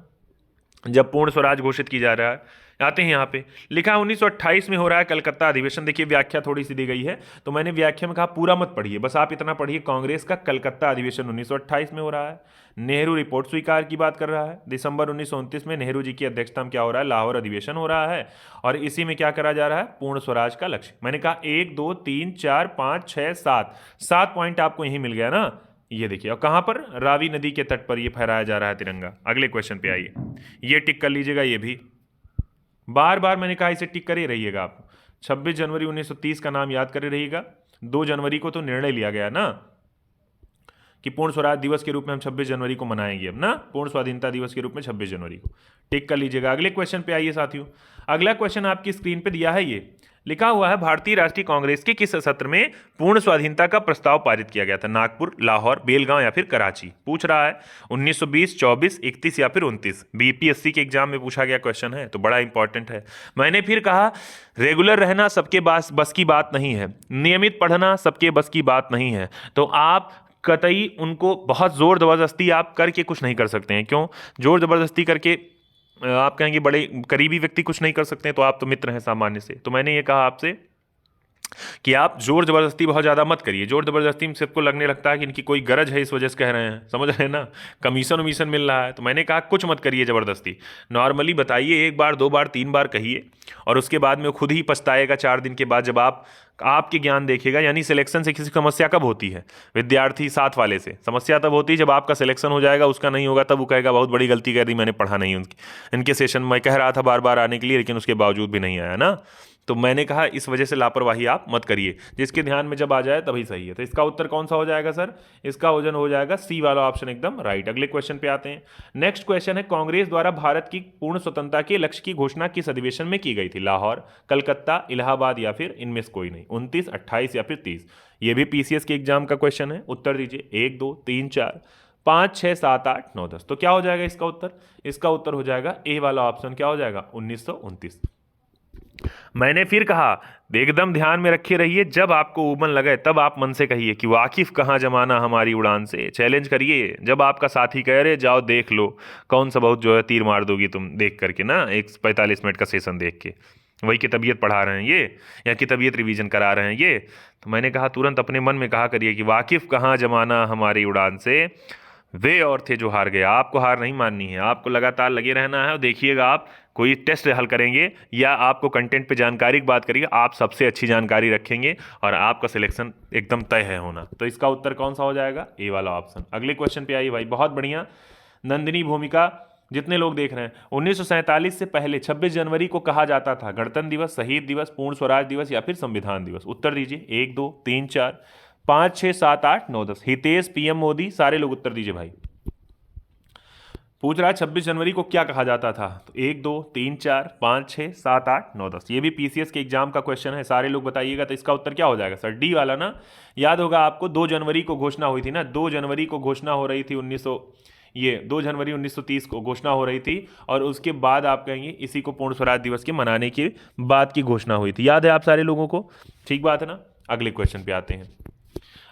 जब पूर्ण स्वराज घोषित की जा रहा है। आते हैं यहाँ पे, लिखा 1928 में हो रहा है कलकत्ता अधिवेशन। देखिए व्याख्या थोड़ी सी दी गई है, तो मैंने व्याख्या में कहा पूरा मत पढ़िए, बस आप इतना पढ़िए, कांग्रेस का कलकत्ता अधिवेशन 1928 में हो रहा है। नेहरू रिपोर्ट स्वीकार की बात कर रहा है। दिसंबर 1929 में नेहरू जी की अध्यक्षता में क्या हो रहा है, लाहौर अधिवेशन हो रहा है। और इसी में क्या करा जा रहा है, पूर्ण स्वराज का लक्ष्य। मैंने कहा 1 2 3 4 5 6 7 पॉइंट आपको यही मिल गया ना। ये देखिए, और कहां पर, रावी नदी के तट पर ये फहराया जा रहा है तिरंगा। अगले क्वेश्चन पे आइए, ये टिक कर लीजिएगा। ये भी बार बार मैंने कहा इसे टिक करे रहिएगा आप। 26 जनवरी 1930 का नाम याद करे रहिएगा। 2 जनवरी को तो निर्णय लिया गया ना कि पूर्ण स्वराज दिवस के रूप में हम 26 जनवरी को मनाएंगे अब ना, पूर्ण स्वाधीनता दिवस के रूप में 26 जनवरी को। टिक कर लीजिएगा। अगले क्वेश्चन पे आइए साथियों। अगला क्वेश्चन आपकी स्क्रीन पे दिया है, ये लिखा हुआ है भारतीय राष्ट्रीय कांग्रेस के किस सत्र में पूर्ण स्वाधीनता का प्रस्ताव पारित किया गया था। नागपुर, लाहौर, बेलगांव या फिर कराची। पूछ रहा है 1920, 24, 31 या फिर 29। बीपीएससी के एग्जाम में पूछा गया क्वेश्चन है, तो बड़ा इंपॉर्टेंट है। मैंने फिर कहा रेगुलर रहना सबके बस की बात नहीं है, नियमित पढ़ना सबके बस की बात नहीं है। तो आप कतई उनको बहुत जोर जबरदस्ती आप करके कुछ नहीं कर सकते हैं। क्यों जोर जबरदस्ती करके, आप कहेंगे बड़े करीबी व्यक्ति कुछ नहीं कर सकते हैं, तो आप तो मित्र हैं सामान्य से। तो मैंने ये कहा आपसे कि आप जोर जबरदस्ती बहुत ज़्यादा मत करिए। जोर जबरदस्ती में सबको लगने लगता है कि इनकी कोई गरज है, इस वजह से कह रहे हैं, समझ रहे हैं ना, कमीशन वमीशन मिल रहा है। तो मैंने कहा कुछ मत करिए ज़बरदस्ती, नॉर्मली बताइए, 1 बार 2 बार 3 बार कहिए, और उसके बाद में वो खुद ही पछताएगा 4 दिन के बाद, जब आपके ज्ञान देखेगा। यानी सिलेक्शन से किसी समस्या कब होती है, विद्यार्थी साथ वाले से समस्या तब होती है जब आपका सिलेक्शन हो जाएगा, उसका नहीं होगा, तब वो कहेगा बहुत बड़ी गलती कर दी, मैंने पढ़ा नहीं इनके सेशन में, कह रहा था बार बार आने के लिए, लेकिन उसके बावजूद भी नहीं आया ना। तो मैंने कहा इस वजह से लापरवाही आप मत करिए, जिसके ध्यान में जब आ जाए तभी सही है। तो इसका उत्तर कौन सा हो जाएगा सर, इसका वजन हो जाएगा सी वाला ऑप्शन, एकदम राइट। अगले क्वेश्चन पे आते हैं। नेक्स्ट क्वेश्चन है, कांग्रेस द्वारा भारत की पूर्ण स्वतंत्रता के लक्ष्य की घोषणा किस अधिवेशन में की गई थी। लाहौर, कलकत्ता, इलाहाबाद या फिर इनमें से कोई नहीं। 29, 28 या फिर 30। ये भी पीसीएस के एग्जाम का क्वेश्चन है। उत्तर दीजिए। 1 2 3 4 5 6 7 8 9 10। तो क्या हो जाएगा इसका उत्तर, इसका उत्तर हो जाएगा ए वाला ऑप्शन। क्या हो जाएगा 1929। मैंने फिर कहा एकदम ध्यान में रखे रहिए, जब आपको उबन लगे तब आप मन से कहिए कि वाकिफ कहाँ जमाना हमारी उड़ान से। चैलेंज करिए, जब आपका साथी कह रहे जाओ देख लो कौन सा बहुत जो है तीर मार दोगी तुम देख करके ना, एक 45 मिनट का सेशन देख के, वही की तबीयत पढ़ा रहे हैं ये, या की तबीयत रिवीजन करा रहे हैं ये। तो मैंने कहा तुरंत अपने मन में कहा करिए कि वाकिफ कहाँ जमाना हमारी उड़ान से, वे और थे जो हार गए। आपको हार नहीं माननी है, आपको लगातार लगे रहना है। और देखिएगा आप कोई टेस्ट हल करेंगे या आपको कंटेंट पे जानकारी की बात करिए, आप सबसे अच्छी जानकारी रखेंगे और आपका सिलेक्शन एकदम तय है होना। तो इसका उत्तर कौन सा हो जाएगा, ए वाला ऑप्शन। अगले क्वेश्चन पे आइए भाई, बहुत बढ़िया। नंदिनी भूमिका जितने लोग देख रहे हैं, 1947 से पहले 26 जनवरी को कहा जाता था गणतंत्र दिवस, शहीद दिवस, पूर्ण स्वराज दिवस या फिर संविधान दिवस। उत्तर दीजिए। 1 2 3 4 5 6 7 8 9 10। हितेश, पीएम मोदी, सारे लोग उत्तर दीजिए भाई। पूछ रहा है 26 जनवरी को क्या कहा जाता था। तो 1 2 3 4 5 6 7 8 9 10, ये भी पीसीएस के एग्जाम का क्वेश्चन है, सारे लोग बताइएगा। तो इसका उत्तर क्या हो जाएगा सर? डी वाला ना। याद होगा आपको 2 जनवरी को घोषणा हुई थी ना, 2 जनवरी को घोषणा हो रही थी 2 जनवरी 1930 को घोषणा हो रही थी, और उसके बाद आप कहेंगे इसी को पूर्ण स्वराज दिवस के मनाने के बाद की घोषणा हुई थी। याद है आप सारे लोगों को? ठीक बात है ना। अगले क्वेश्चन पे आते हैं।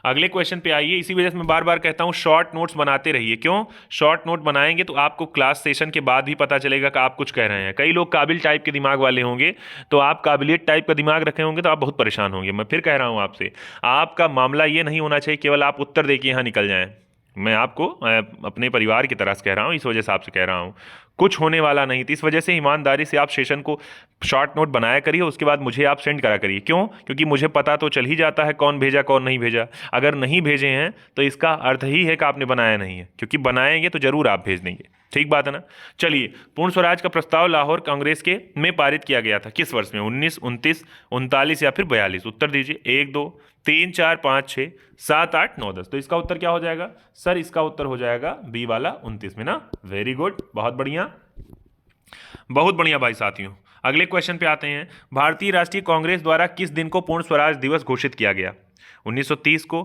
अगले क्वेश्चन पे आइए। इसी वजह से मैं बार बार कहता हूँ शॉर्ट नोट्स बनाते रहिए। क्यों? शॉर्ट नोट बनाएंगे तो आपको क्लास सेशन के बाद भी पता चलेगा कि आप कुछ कह रहे हैं। कई लोग काबिल टाइप के दिमाग वाले होंगे, तो आप काबिलियत टाइप का दिमाग रखे होंगे तो आप बहुत परेशान होंगे। मैं फिर कह रहा हूँ आपसे, आपका मामला ये नहीं होना चाहिए केवल आप उत्तर दे के यहाँ निकल जाएं। मैं आपको अपने परिवार की तरह से कह रहा हूँ, इस वजह से आपसे कह रहा हूँ कुछ होने वाला नहीं। तो इस वजह से ईमानदारी से आप सेशन को शॉर्ट नोट बनाया करिए, उसके बाद मुझे आप सेंड करा करिए। क्यों? क्योंकि मुझे पता तो चल ही जाता है कौन भेजा कौन नहीं भेजा। अगर नहीं भेजे हैं तो इसका अर्थ ही है कि आपने बनाया नहीं है, क्योंकि बनाएंगे तो जरूर आप भेज देंगे। ठीक बात है ना। चलिए, पूर्ण स्वराज का प्रस्ताव लाहौर कांग्रेस के में पारित किया गया था किस वर्ष में? 19, 29, 39 या फिर 42? उत्तर दीजिए। 1 2 3 4 5 6 7 8 9 10। तो इसका उत्तर क्या हो जाएगा सर? इसका उत्तर हो जाएगा बी वाला 29 में ना। वेरी गुड, बहुत बढ़िया, बहुत बढ़िया भाई साथियों। अगले क्वेश्चन पे आते हैं। भारतीय राष्ट्रीय कांग्रेस द्वारा किस दिन को पूर्ण स्वराज दिवस घोषित किया गया? 1930 को,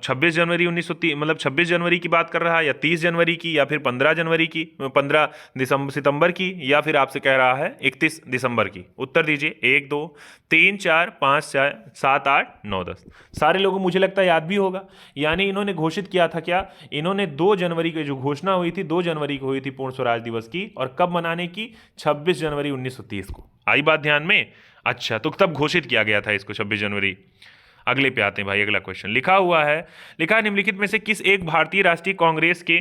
26 जनवरी 1930, मतलब 26 जनवरी की बात कर रहा है, या 30 जनवरी की, या फिर 15 जनवरी की, 15 सितंबर की, या फिर आपसे कह रहा है 31 दिसंबर की? उत्तर दीजिए। 1 2 3 4 5 6 7 8 9 10। सारे लोगों को मुझे लगता है याद भी होगा। यानी इन्होंने घोषित किया था क्या? इन्होंने 2 जनवरी की जो घोषणा हुई थी, 2 जनवरी को हुई थी पूर्ण स्वराज दिवस की, और कब मनाने की? 26 जनवरी 1930 को। आई बात ध्यान में? अच्छा, तो तब घोषित किया गया था इसको 26 जनवरी। अगले पे आते हैं भाई। अगला क्वेश्चन लिखा हुआ है, लिखा निम्नलिखित में से किस एक भारतीय राष्ट्रीय कांग्रेस के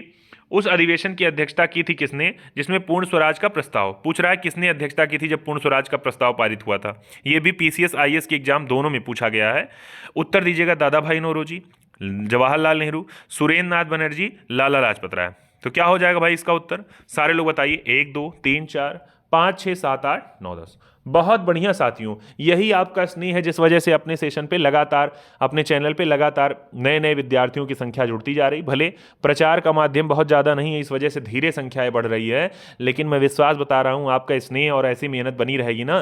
उस अधिवेशन की अध्यक्षता की थी किसने जिसमें पूर्ण स्वराज का प्रस्ताव? पूछ रहा है किसने अध्यक्षता की थी जब पूर्ण स्वराज का प्रस्ताव पारित हुआ था। यह भी पीसीएस आईएएस के एग्जाम दोनों में पूछा गया है। उत्तर दीजिएगा। दादा भाई नौरोजी, जवाहरलाल नेहरू, सुरेंद्र नाथ बनर्जी, लाला लाजपत राय। तो क्या हो जाएगा भाई इसका उत्तर? सारे लोग बताइए। 1 2 3 4 5 6 7 8 9 10। बहुत बढ़िया साथियों, यही आपका स्नेह है जिस वजह से अपने सेशन पे लगातार, अपने चैनल पे लगातार नए नए विद्यार्थियों की संख्या जुड़ती जा रही। भले प्रचार का माध्यम बहुत ज़्यादा नहीं है, इस वजह से धीरे संख्याएं बढ़ रही है, लेकिन मैं विश्वास बता रहा हूँ आपका स्नेह और ऐसी मेहनत बनी रहेगी ना,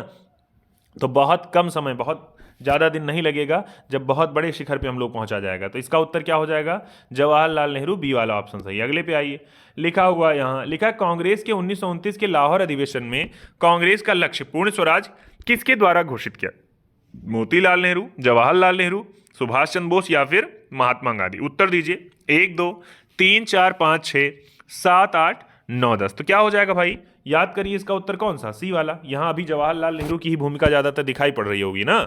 तो बहुत कम समय, बहुत ज़्यादा दिन नहीं लगेगा जब बहुत बड़े शिखर पे हम लोग पहुंचा जाएगा। तो इसका उत्तर क्या हो जाएगा? जवाहरलाल नेहरू, बी वाला ऑप्शन सही। अगले पे आइए। लिखा हुआ यहाँ, लिखा कांग्रेस के 1929 के लाहौर अधिवेशन में कांग्रेस का लक्ष्य पूर्ण स्वराज किसके द्वारा घोषित किया? मोतीलाल नेहरू, जवाहरलाल नेहरू, सुभाष चंद्र बोस, या फिर महात्मा गांधी? उत्तर दीजिए। 1 2 3 4 5 6 7 8 9 10। तो क्या हो जाएगा भाई? याद करिए इसका उत्तर कौन सा? सी वाला। यहां अभी जवाहरलाल नेहरू की ही भूमिका ज्यादातर दिखाई पड़ रही होगी ना।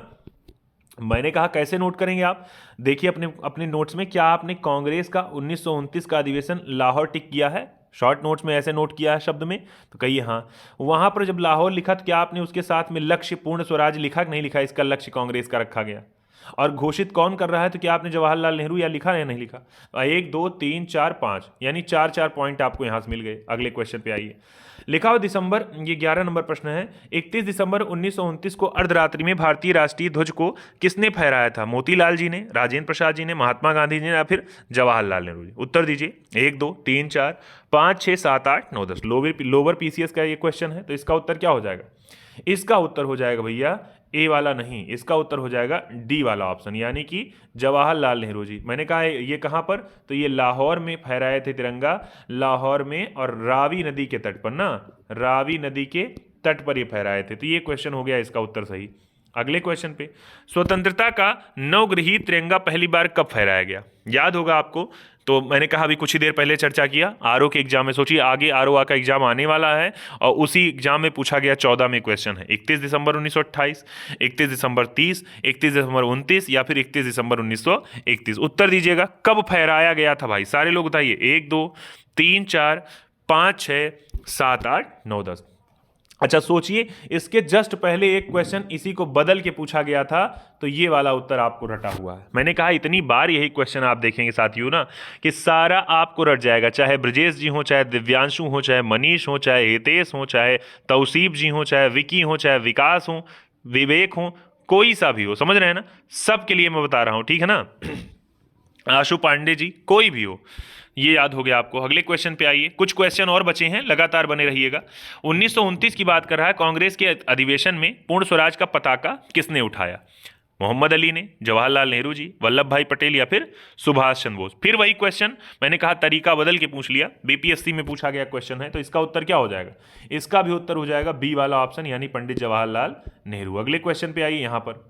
मैंने कहा कैसे नोट करेंगे आप? देखिए अपने अपने नोट्स में, क्या आपने कांग्रेस का 1929 का अधिवेशन लाहौर टिक किया है? शॉर्ट नोट्स में ऐसे नोट किया है शब्द में? तो कहिए हाँ। वहां पर जब लाहौर लिखा तो क्या आपने उसके साथ में लक्ष्य पूर्ण स्वराज लिखा कि नहीं लिखा? इसका लक्ष्य कांग्रेस का रखा गया। और घोषित कौन कर रहा है? तो क्या आपने जवाहरलाल नेहरू या लिखा या नहीं लिखा? 1 2 3 4 5, यानी 4 4 पॉइंट आपको यहां से मिल गए। अगले क्वेश्चन पे आइए। लिखा हुआ दिसंबर, ये 11 नंबर प्रश्न है। 31 दिसंबर 1929 को अर्धरात्रि में भारतीय राष्ट्रीय ध्वज को किसने फहराया था? मोतीलाल जी ने, राजेंद्र प्रसाद जी ने, महात्मा गांधी जी ने, या फिर जवाहरलाल नेहरू जी? उत्तर दीजिए। 1 2 3 4 5 6 7 8 9 10। लोअर पीसीएस का ये क्वेश्चन है, तो इसका उत्तर क्या हो जाएगा? इसका उत्तर हो जाएगा भैया ए वाला नहीं, इसका उत्तर हो जाएगा डी वाला ऑप्शन, यानी कि जवाहरलाल नेहरू जी। मैंने कहा ये कहां पर? तो ये लाहौर में फहराए थे तिरंगा, लाहौर में, और रावी नदी के तट पर ना, रावी नदी के तट पर ये फहराए थे। तो ये क्वेश्चन हो गया इसका उत्तर सही। अगले क्वेश्चन पे, स्वतंत्रता का नवग्रही तिरंगा पहली बार कब फहराया गया? याद होगा आपको। तो मैंने कहा अभी कुछ ही देर पहले चर्चा किया आरओ के एग्जाम में। सोचिए आगे आरओ का एग्जाम आने वाला है, और उसी एग्जाम में पूछा गया 14 में क्वेश्चन है। 31 दिसंबर 1928, 31 दिसंबर 30, 31 दिसंबर 29, या फिर 31 दिसंबर 1931? उत्तर दीजिएगा। कब फहराया गया था भाई? सारे लोग बताइए। 1 2 3 4 5 6 7 8 9 10। अच्छा सोचिए, इसके जस्ट पहले एक क्वेश्चन इसी को बदल के पूछा गया था, तो ये वाला उत्तर आपको रटा हुआ है। मैंने कहा इतनी बार यही क्वेश्चन आप देखेंगे साथियों ना, कि सारा आपको रट जाएगा। चाहे ब्रजेश जी हो, चाहे दिव्यांशु हो, चाहे मनीष हो, चाहे हितेश हो, चाहे तौसीफ जी हो, चाहे विकी हो, चाहे विकास हो, विवेक हो, कोई सा भी हो, समझ रहे हैं ना? सबके लिए मैं बता रहा हूं, ठीक है ना? आशु पांडे जी, कोई भी हो, ये याद हो गया आपको। अगले क्वेश्चन पे आइए, कुछ क्वेश्चन और बचे हैं, लगातार बने रहिएगा। 1929 की बात कर रहा है, कांग्रेस के अधिवेशन में पूर्ण स्वराज का पताका किसने उठाया? मोहम्मद अली ने, जवाहरलाल नेहरू जी, वल्लभ भाई पटेल या फिर सुभाष चंद्र बोस? फिर वही क्वेश्चन, मैंने कहा तरीका बदल के पूछ लिया, बीपीएससी में पूछा गया क्वेश्चन है, तो इसका उत्तर क्या हो जाएगा? इसका भी उत्तर हो जाएगा बी वाला ऑप्शन, यानी पंडित जवाहरलाल नेहरू। अगले क्वेश्चन पे आइए। यहां पर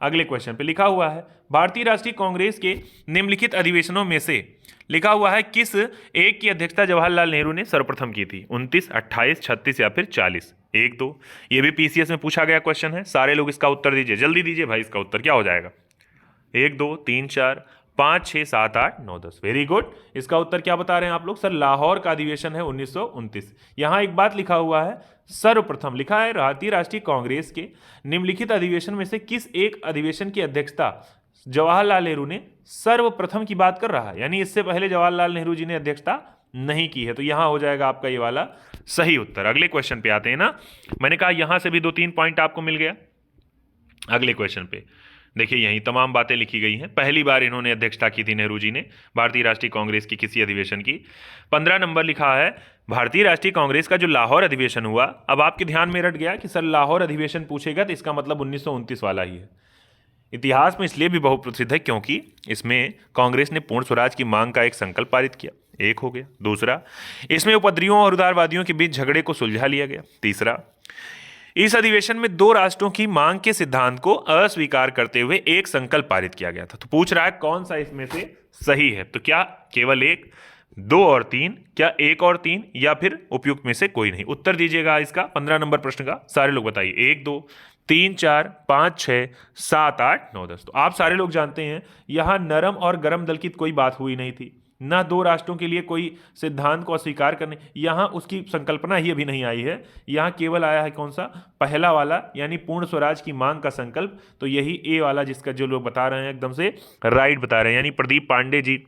अगले क्वेश्चन पे लिखा हुआ है, भारतीय राष्ट्रीय कांग्रेस के निम्नलिखित अधिवेशनों में से लिखा हुआ है किस एक की अध्यक्षता जवाहरलाल नेहरू ने सर्वप्रथम की थी? 29, 28, 36 या फिर 40? 1, 2। ये भी पीसीएस में पूछा गया क्वेश्चन है, सारे लोग इसका उत्तर दीजिए, जल्दी दीजिए भाई, इसका उत्तर क्या हो जाएगा? 1, 2, 3, 4, 5, 6, 7, 8, 9, 10। Very good. इसका उत्तर क्या बता रहे हैं आप लोग? सर लाहौर का अधिवेशन है 1929। यहां एक बात लिखा हुआ है, सर्वप्रथम लिखा है भारतीय राष्ट्रीय कांग्रेस के निम्नलिखित अधिवेशन में से किस एक अधिवेशन की अध्यक्षता जवाहरलाल नेहरू ने सर्वप्रथम की बात कर रहा है, यानी इससे पहले जवाहरलाल नेहरू जी ने अध्यक्षता नहीं की है। तो यहां हो जाएगा आपका ये वाला सही उत्तर। अगले क्वेश्चन पे आते हैं ना, मैंने कहा यहां से भी 2-3 पॉइंट आपको मिल गया। अगले क्वेश्चन पे देखिए, यही तमाम बातें लिखी गई हैं। पहली बार इन्होंने अध्यक्षता की थी नेहरू जी ने भारतीय राष्ट्रीय कांग्रेस की किसी अधिवेशन की। 15 नंबर लिखा है, भारतीय राष्ट्रीय कांग्रेस का जो लाहौर अधिवेशन हुआ, अब आपके ध्यान में रट गया कि सर लाहौर अधिवेशन पूछेगा तो इसका मतलब 1929 वाला ही है। इतिहास में इसलिए भी बहुत प्रसिद्ध है क्योंकि इसमें कांग्रेस ने पूर्ण स्वराज की मांग का एक संकल्प पारित किया, एक हो गया। दूसरा, इसमें उपद्रवियों और उदारवादियों के बीच झगड़े को सुलझा लिया गया। तीसरा, इस अधिवेशन में 2 राष्ट्रों की मांग के सिद्धांत को अस्वीकार करते हुए एक संकल्प पारित किया गया था। तो पूछ रहा है कौन सा इसमें से सही है? तो क्या केवल 1, 2 और 3, क्या 1 और 3, या फिर उपयुक्त में से कोई नहीं? उत्तर दीजिएगा इसका 15 नंबर प्रश्न का, सारे लोग बताइए। 1, 2, 3, 4, 5, 6, 7, 8, 9, 10। तो आप सारे लोग जानते हैं यहां नरम और गरम दल की कोई बात हुई नहीं थी, ना 2 राष्ट्रों के लिए कोई सिद्धांत को अस्वीकार करने, यहां उसकी संकल्पना ही अभी नहीं आई है। यहां केवल आया है कौन सा? पहला वाला, यानी पूर्ण स्वराज की मांग का संकल्प। तो यही ए वाला, जिसका जो लोग बता रहे हैं एकदम से राइट बता रहे हैं, यानी प्रदीप पांडे जी,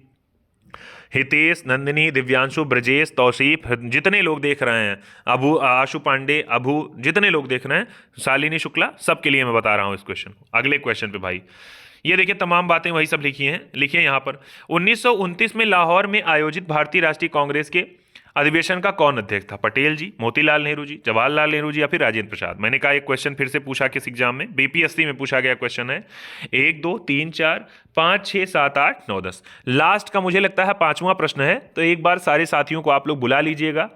हितेश, नंदिनी, दिव्यांशु, ब्रजेश, तौसीफ, जितने लोग देख रहे हैं, अभू, आशु पांडे, अभू, जितने लोग देख रहे हैं, शालिनी शुक्ला, सबके लिए मैं बता रहा हूं इस क्वेश्चन को। अगले क्वेश्चन पे भाई ये देखिए, तमाम बातें वही सब लिखी हैं। लिखिए यहां पर, 1929 में लाहौर में आयोजित भारतीय राष्ट्रीय कांग्रेस के अधिवेशन का कौन अध्यक्ष था? पटेल जी, मोतीलाल नेहरू जी, जवाहरलाल नेहरू जी या फिर राजेंद्र प्रसाद? मैंने कहा एक क्वेश्चन फिर से पूछा किस एग्जाम में, बीपीएससी में पूछा गया क्वेश्चन है। 1, 2, 3, 4, 5, 6, 7, 8, 9, 10। लास्ट का मुझे लगता है 5वां प्रश्न है, तो एक बार सारे साथियों को आप लोग बुला लीजिएगा।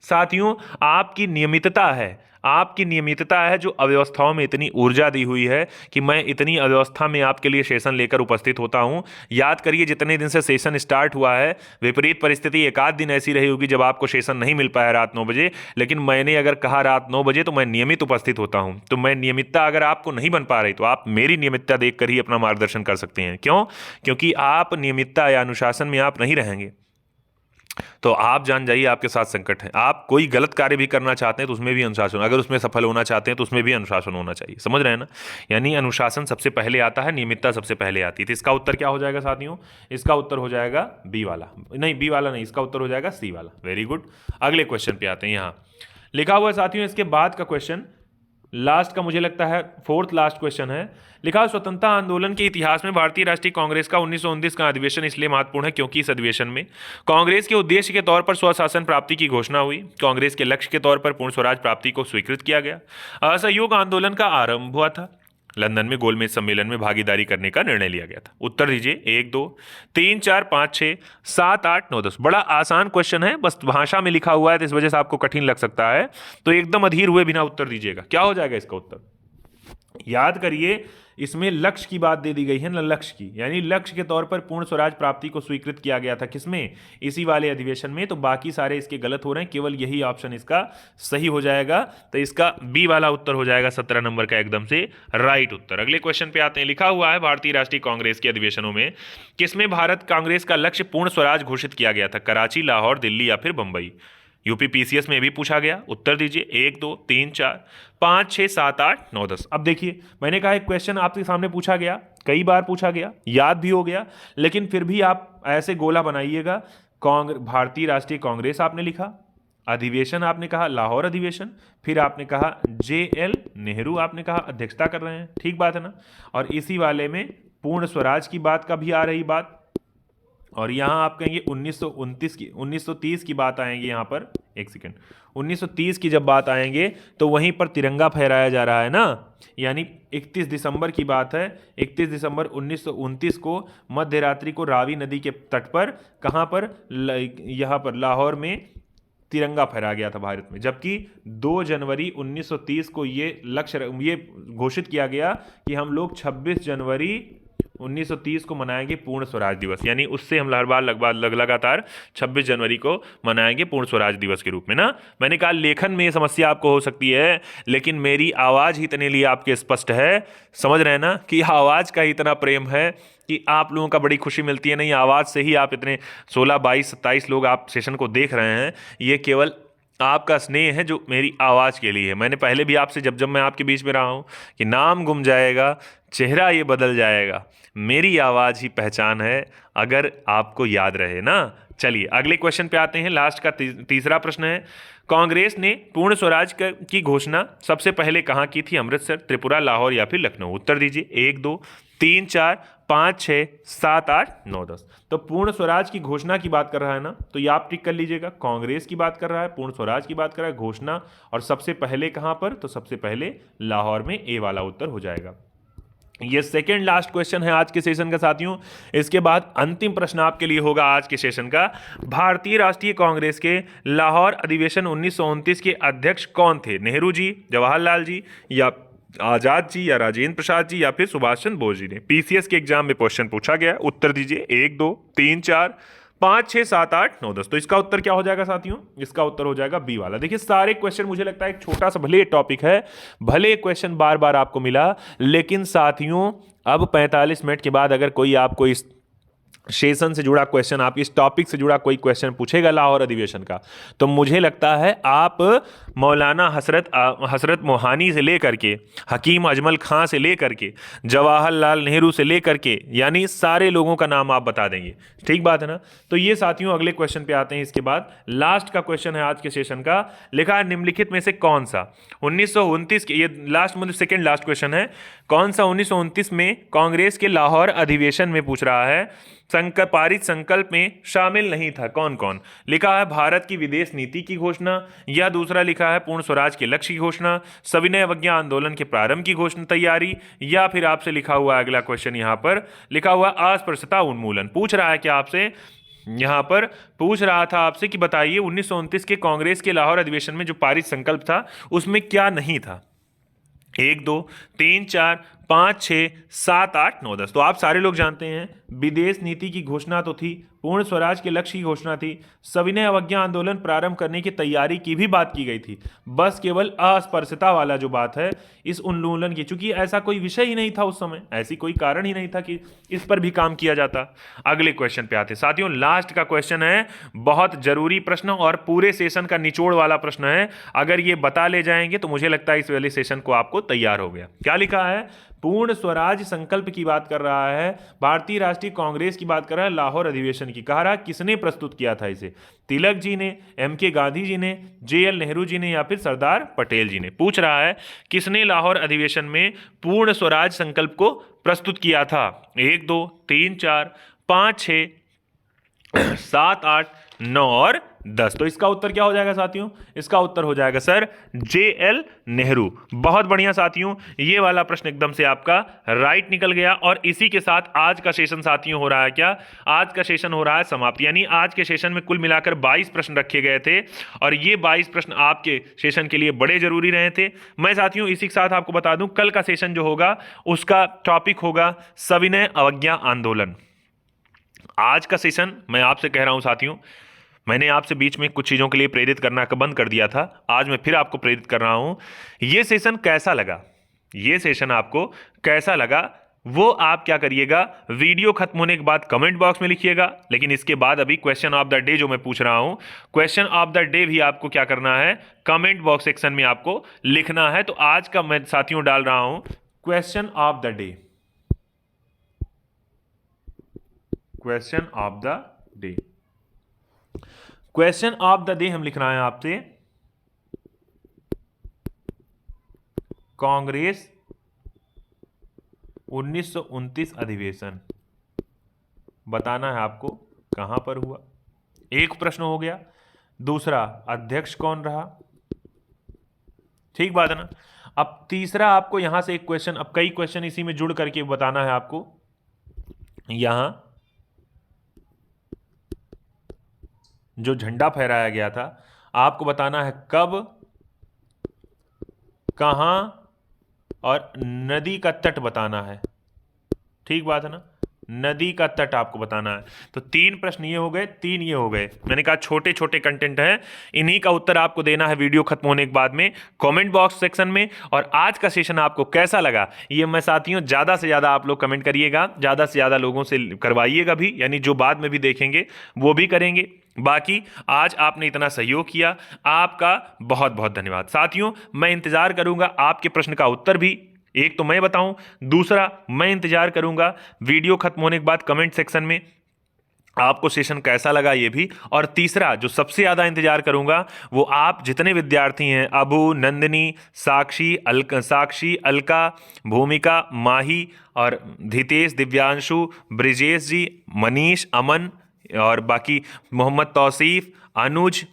साथियों, आपकी नियमितता है जो अव्यवस्थाओं में इतनी ऊर्जा दी हुई है कि मैं इतनी अव्यवस्था में आपके लिए सेशन लेकर उपस्थित होता हूं। याद करिए, जितने दिन से सेशन स्टार्ट हुआ है, विपरीत परिस्थिति एक आध दिन ऐसी रही होगी जब आपको सेशन नहीं मिल पाया रात 9 बजे, लेकिन मैंने अगर कहा रात 9 बजे तो मैं नियमित उपस्थित होता हूं। तो मैं नियमितता अगर आपको नहीं बन पा रही तो आप मेरी नियमितता देखकर ही अपना मार्गदर्शन कर सकते हैं। क्यों? क्योंकि आप नियमितता या अनुशासन में आप नहीं रहेंगे तो आप जान जाइए आपके साथ संकट है। आप कोई गलत कार्य भी करना चाहते हैं तो उसमें भी अनुशासन, अगर उसमें सफल होना चाहते हैं तो उसमें भी अनुशासन होना चाहिए। समझ रहे हैं ना? यानी अनुशासन सबसे पहले आता है, नियमितता सबसे पहले आती है। तो इसका उत्तर क्या हो जाएगा साथियों? इसका उत्तर हो जाएगा बी वाला, नहीं बी वाला नहीं, इसका उत्तर हो जाएगा सी वाला। Very good. अगले क्वेश्चन पे आते हैं। यहाँ लिखा हुआ है साथियों, इसके बाद का क्वेश्चन लास्ट का मुझे लगता है 4th लास्ट क्वेश्चन है। लिखा है, स्वतंत्रता आंदोलन के इतिहास में भारतीय राष्ट्रीय कांग्रेस का 1929 का अधिवेशन इसलिए महत्वपूर्ण है क्योंकि इस अधिवेशन में कांग्रेस के उद्देश्य के तौर पर स्वशासन प्राप्ति की घोषणा हुई, कांग्रेस के लक्ष्य के तौर पर पूर्ण स्वराज प्राप्ति को स्वीकृत किया गया, असहयोग आंदोलन का आरंभ हुआ था, लंदन में गोलमेज सम्मेलन में भागीदारी करने का निर्णय लिया गया था। उत्तर दीजिए। 1, 2, 3, 4, 5, 6, 7, 8, 9, 10। बड़ा आसान क्वेश्चन है, बस भाषा में लिखा हुआ है तो इस वजह से आपको कठिन लग सकता है, तो एकदम अधीर हुए बिना उत्तर दीजिएगा। क्या हो जाएगा इसका उत्तर? याद करिए, इसमें लक्ष्य की बात दे दी गई है ना, लक्ष्य की, यानी लक्ष्य के तौर पर पूर्ण स्वराज प्राप्ति को स्वीकृत किया गया था। किसमें? इसी वाले अधिवेशन में। तो बाकी सारे इसके गलत हो रहे हैं, केवल यही ऑप्शन इसका सही हो जाएगा। तो इसका बी वाला उत्तर हो जाएगा 17 नंबर का एकदम से राइट उत्तर। अगले क्वेश्चन पे आते हैं। लिखा हुआ है, भारतीय राष्ट्रीय कांग्रेस के अधिवेशनों में किसमें भारत कांग्रेस का लक्ष्य पूर्ण स्वराज घोषित किया गया था? कराची, लाहौर, दिल्ली या फिर बंबई? यूपी पीसीएस में भी पूछा गया। उत्तर दीजिए। 1, 2, 3, 4, 5, 6, 7, 8, 9, 10। अब देखिए, मैंने कहा एक क्वेश्चन आपके सामने पूछा गया, कई बार पूछा गया, याद भी हो गया, लेकिन फिर भी आप ऐसे गोला बनाइएगा। भारतीय राष्ट्रीय कांग्रेस आपने लिखा, अधिवेशन आपने कहा लाहौर अधिवेशन, फिर आपने कहा JL नेहरू आपने कहा अध्यक्षता कर रहे हैं, ठीक बात है ना? और इसी वाले में पूर्ण स्वराज की बात का भी आ रही बात, और यहाँ आप कहेंगे 1929 की 1930 की बात आएंगी यहाँ पर, एक सेकेंड, 1930 की जब बात आएंगे तो वहीं पर तिरंगा फहराया जा रहा है ना, यानी 31 दिसंबर की बात है। 31 दिसंबर 1929 को मध्य रात्रि को रावी नदी के तट पर, कहाँ पर, यहाँ पर लाहौर में तिरंगा फहराया गया था भारत में। जबकि 2 जनवरी 1930 को ये घोषित किया गया कि हम लोग 26 जनवरी 1930 को मनाएंगे पूर्ण स्वराज दिवस, यानी उससे हम हर बार लगातार 26 जनवरी को मनाएंगे पूर्ण स्वराज दिवस के रूप में ना। मैंने कहा लेखन में ये समस्या आपको हो सकती है, लेकिन मेरी आवाज़ ही इतने लिए आपके स्पष्ट है, समझ रहे हैं ना, कि आवाज़ का इतना प्रेम है कि आप लोगों का बड़ी खुशी मिलती है। नहीं, आवाज़ से ही आप इतने 16, 22, 27 लोग आप सेशन को देख रहे हैं, ये केवल आपका स्नेह है जो मेरी आवाज़ के लिए है। मैंने पहले भी आपसे जब मैं आपके बीच में रहा हूँ कि नाम गुम जाएगा, चेहरा ये बदल जाएगा, मेरी आवाज़ ही पहचान है, अगर आपको याद रहे ना। चलिए अगले क्वेश्चन पे आते हैं। लास्ट का तीसरा प्रश्न है, कांग्रेस ने पूर्ण स्वराज की घोषणा सबसे पहले कहाँ की थी? अमृतसर, त्रिपुरा, लाहौर या फिर लखनऊ? उत्तर दीजिए। 1, 2, 3, 4, 5, 6, 7, 8, 9, 10। तो पूर्ण स्वराज की घोषणा की बात कर रहा है ना, तो ये आप टिक कर लीजिएगा। कांग्रेस की बात कर रहा है, पूर्ण स्वराज की बात कर रहा है, घोषणा, और सबसे पहले कहां पर? तो सबसे पहले लाहौर में। ए वाला उत्तर हो जाएगा। ये सेकेंड लास्ट क्वेश्चन है आज के सेशन का साथियों। इसके बाद अंतिम प्रश्न आपके लिए होगा आज के सेशन का। भारतीय राष्ट्रीय कांग्रेस के लाहौर अधिवेशन 1929 के अध्यक्ष कौन थे? नेहरू जी, जवाहरलाल जी, या आजाद जी, या राजेंद्र प्रसाद जी, या फिर सुभाष चंद्र बोस जी ने? पीसीएस के एग्जाम में क्वेश्चन पूछा गया। उत्तर दीजिए। 1, 2, 3, 4, 5, 6, 7, 8, 9, 10। तो इसका उत्तर क्या हो जाएगा साथियों? इसका उत्तर हो जाएगा बी वाला। देखिए सारे क्वेश्चन, मुझे लगता है एक छोटा सा भले टॉपिक है, भले क्वेश्चन बार बार आपको मिला, लेकिन साथियों अब 45 मिनट के बाद अगर कोई आपको इस सेशन से जुड़ा क्वेश्चन, आप इस टॉपिक से जुड़ा कोई क्वेश्चन पूछेगा लाहौर अधिवेशन का, तो मुझे लगता है आप मौलाना हसरत मोहानी से लेकर के, हकीम अजमल खां से लेकर के, जवाहरलाल नेहरू से लेकर के, यानी सारे लोगों का नाम आप बता देंगे। ठीक बात है ना? तो ये साथियों अगले क्वेश्चन पे आते हैं। इसके बाद लास्ट का क्वेश्चन है आज के सेशन का। लिखा है निम्नलिखित में से कौन सा 1929 के, ये लास्ट मतलब सेकेंड लास्ट क्वेश्चन है, कौन सा 1929 में कांग्रेस के लाहौर अधिवेशन में पूछ रहा है पारित संकल्प में शामिल नहीं था? कौन कौन? लिखा है भारत की विदेश नीति की घोषणा, या दूसरा लिखा है पूर्ण स्वराज के लक्ष्य की घोषणा, सविनय अवज्ञा आंदोलन के प्रारंभ की घोषणा तैयारी, या फिर आपसे लिखा हुआ अगला क्वेश्चन यहां पर लिखा हुआ अस्पृश्यता उन्मूलन। पूछ रहा है क्या आपसे? यहां पर पूछ रहा था आपसे कि बताइए 1929 के कांग्रेस के लाहौर अधिवेशन में जो पारित संकल्प था उसमें क्या नहीं था? 1, 2, 3, 4, 5, 6, 7, 8, 9, 10। तो आप सारे लोग जानते हैं विदेश नीति की घोषणा तो थी, पूर्ण स्वराज के लक्ष्य की घोषणा थी, सविनय अवज्ञा आंदोलन प्रारंभ करने की तैयारी की भी बात की गई थी। बस केवल अस्पृश्यता वाला जो बात है इस उन्मूलन की, चूंकि ऐसा कोई विषय ही नहीं था उस समय, ऐसी कोई कारण ही नहीं था कि इस पर भी काम किया जाता। अगले क्वेश्चन पे आते साथियों। लास्ट का क्वेश्चन है, बहुत जरूरी प्रश्न और पूरे सेशन का निचोड़ वाला प्रश्न है। अगर ये बता ले जाएंगे तो मुझे लगता है इस वाले सेशन को आपको तैयार हो गया। क्या लिखा है? पूर्ण स्वराज संकल्प की बात कर रहा है, भारतीय राष्ट्रीय कांग्रेस की बात कर रहा है, लाहौर अधिवेशन की। कह रहा है किसने प्रस्तुत किया था इसे? तिलक जी ने, एम.के. गांधी जी ने, जे.एल. नेहरू जी ने, या फिर सरदार पटेल जी ने? पूछ रहा है किसने लाहौर अधिवेशन में पूर्ण स्वराज संकल्प को प्रस्तुत किया था? 1, 2, 3, 4, 5, 6, 7, 8, 9 और 10। तो इसका उत्तर क्या हो जाएगा साथियों? इसका उत्तर हो जाएगा सर जे.एल. नेहरू। बहुत बढ़िया साथियों, ये वाला प्रश्न एकदम से आपका राइट निकल गया। और इसी के साथ आज का सेशन साथियों हो रहा है क्या? आज का सेशन हो रहा है समाप्त। यानी आज के सेशन में कुल मिलाकर 22 प्रश्न रखे गए थे और ये 22 प्रश्न आपके सेशन के लिए बड़े जरूरी रहे थे। मैं साथियों इसी के साथ आपको बता दूं, कल का सेशन जो होगा उसका टॉपिक होगा सविनय अवज्ञा आंदोलन। आज का सेशन मैं आपसे कह रहा हूं साथियों, मैंने आपसे बीच में कुछ चीज़ों के लिए प्रेरित करना बंद कर दिया था, आज मैं फिर आपको प्रेरित कर रहा हूं। ये सेशन कैसा लगा, ये सेशन आपको कैसा लगा, वो आप क्या करिएगा, वीडियो खत्म होने के बाद कमेंट बॉक्स में लिखिएगा। लेकिन इसके बाद अभी क्वेश्चन ऑफ द डे जो मैं पूछ रहा हूं, क्वेश्चन ऑफ द डे भी आपको क्या करना है, कमेंट बॉक्स सेक्शन में आपको लिखना है। तो आज का मैं साथियों डाल रहा हूं question of the day, question of the day. Question of the day हम लिख रहे हैं आपसे, कांग्रेस 1929 अधिवेशन बताना है आपको कहां पर हुआ? एक प्रश्न हो गया। दूसरा, अध्यक्ष कौन रहा? ठीक बात है ना। अब तीसरा आपको यहां से एक क्वेश्चन, अब कई क्वेश्चन इसी में जुड़ करके बताना है आपको। यहां जो झंडा फहराया गया था, आपको बताना है कब, कहां और नदी का तट बताना है। ठीक बात है ना, नदी का तट आपको बताना है। तो 3 प्रश्न ये हो गए, 3 ये हो गए। मैंने कहा छोटे छोटे कंटेंट हैं, इन्हीं का उत्तर आपको देना है वीडियो खत्म होने के बाद में कमेंट बॉक्स सेक्शन में। और आज का सेशन आपको कैसा लगा ये मैं साथियों, ज़्यादा से ज़्यादा आप लोग कमेंट करिएगा, ज़्यादा से ज़्यादा लोगों से करवाइएगा भी, यानी जो बाद में भी देखेंगे वो भी करेंगे। बाकी आज आपने इतना सहयोग किया, आपका बहुत बहुत धन्यवाद। साथियों मैं इंतजार करूंगा आपके प्रश्न का उत्तर भी, एक तो मैं बताऊं, दूसरा मैं इंतजार करूंगा वीडियो खत्म होने के बाद कमेंट सेक्शन में आपको सेशन कैसा लगा ये भी। और तीसरा जो सबसे ज़्यादा इंतजार करूंगा वो आप जितने विद्यार्थी हैं, अबू, नंदिनी, साक्षी, अलका, भूमिका, माही और धितेश, दिव्यांशु, ब्रिजेश जी, मनीष, अमन और बाकी मोहम्मद तौसीफ, अनुज,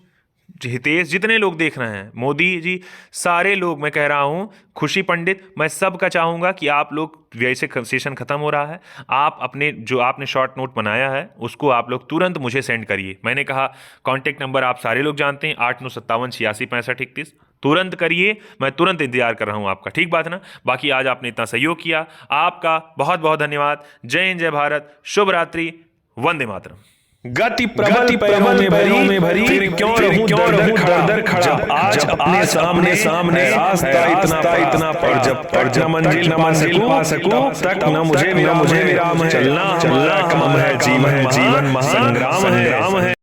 हितेश, जितने लोग देख रहे हैं, मोदी जी, सारे लोग, मैं कह रहा हूं, खुशी पंडित, मैं सबका चाहूंगा कि आप लोग, वैसे सेशन खत्म हो रहा है, आप अपने जो आपने शॉर्ट नोट बनाया है उसको आप लोग तुरंत मुझे सेंड करिए। मैंने कहा कांटेक्ट नंबर आप सारे लोग जानते हैं, 8957866531, तुरंत करिए, मैं तुरंत इंतजार कर रहा हूं आपका। ठीक बात है ना। बाकी आज आपने इतना सहयोग किया, आपका बहुत बहुत धन्यवाद। जय हिंद, जय भारत, शुभ रात्रि, वंदे मातरम। गति प्रबल पैरों में भरी, फिर क्यों रहूं दर खड़ा, जब आज अपने सामने रास्ता इतना पर, जब मंजिल पा सकूं तक न मुझे विराम है। चलना काम है, जीवन महान संग्राम है।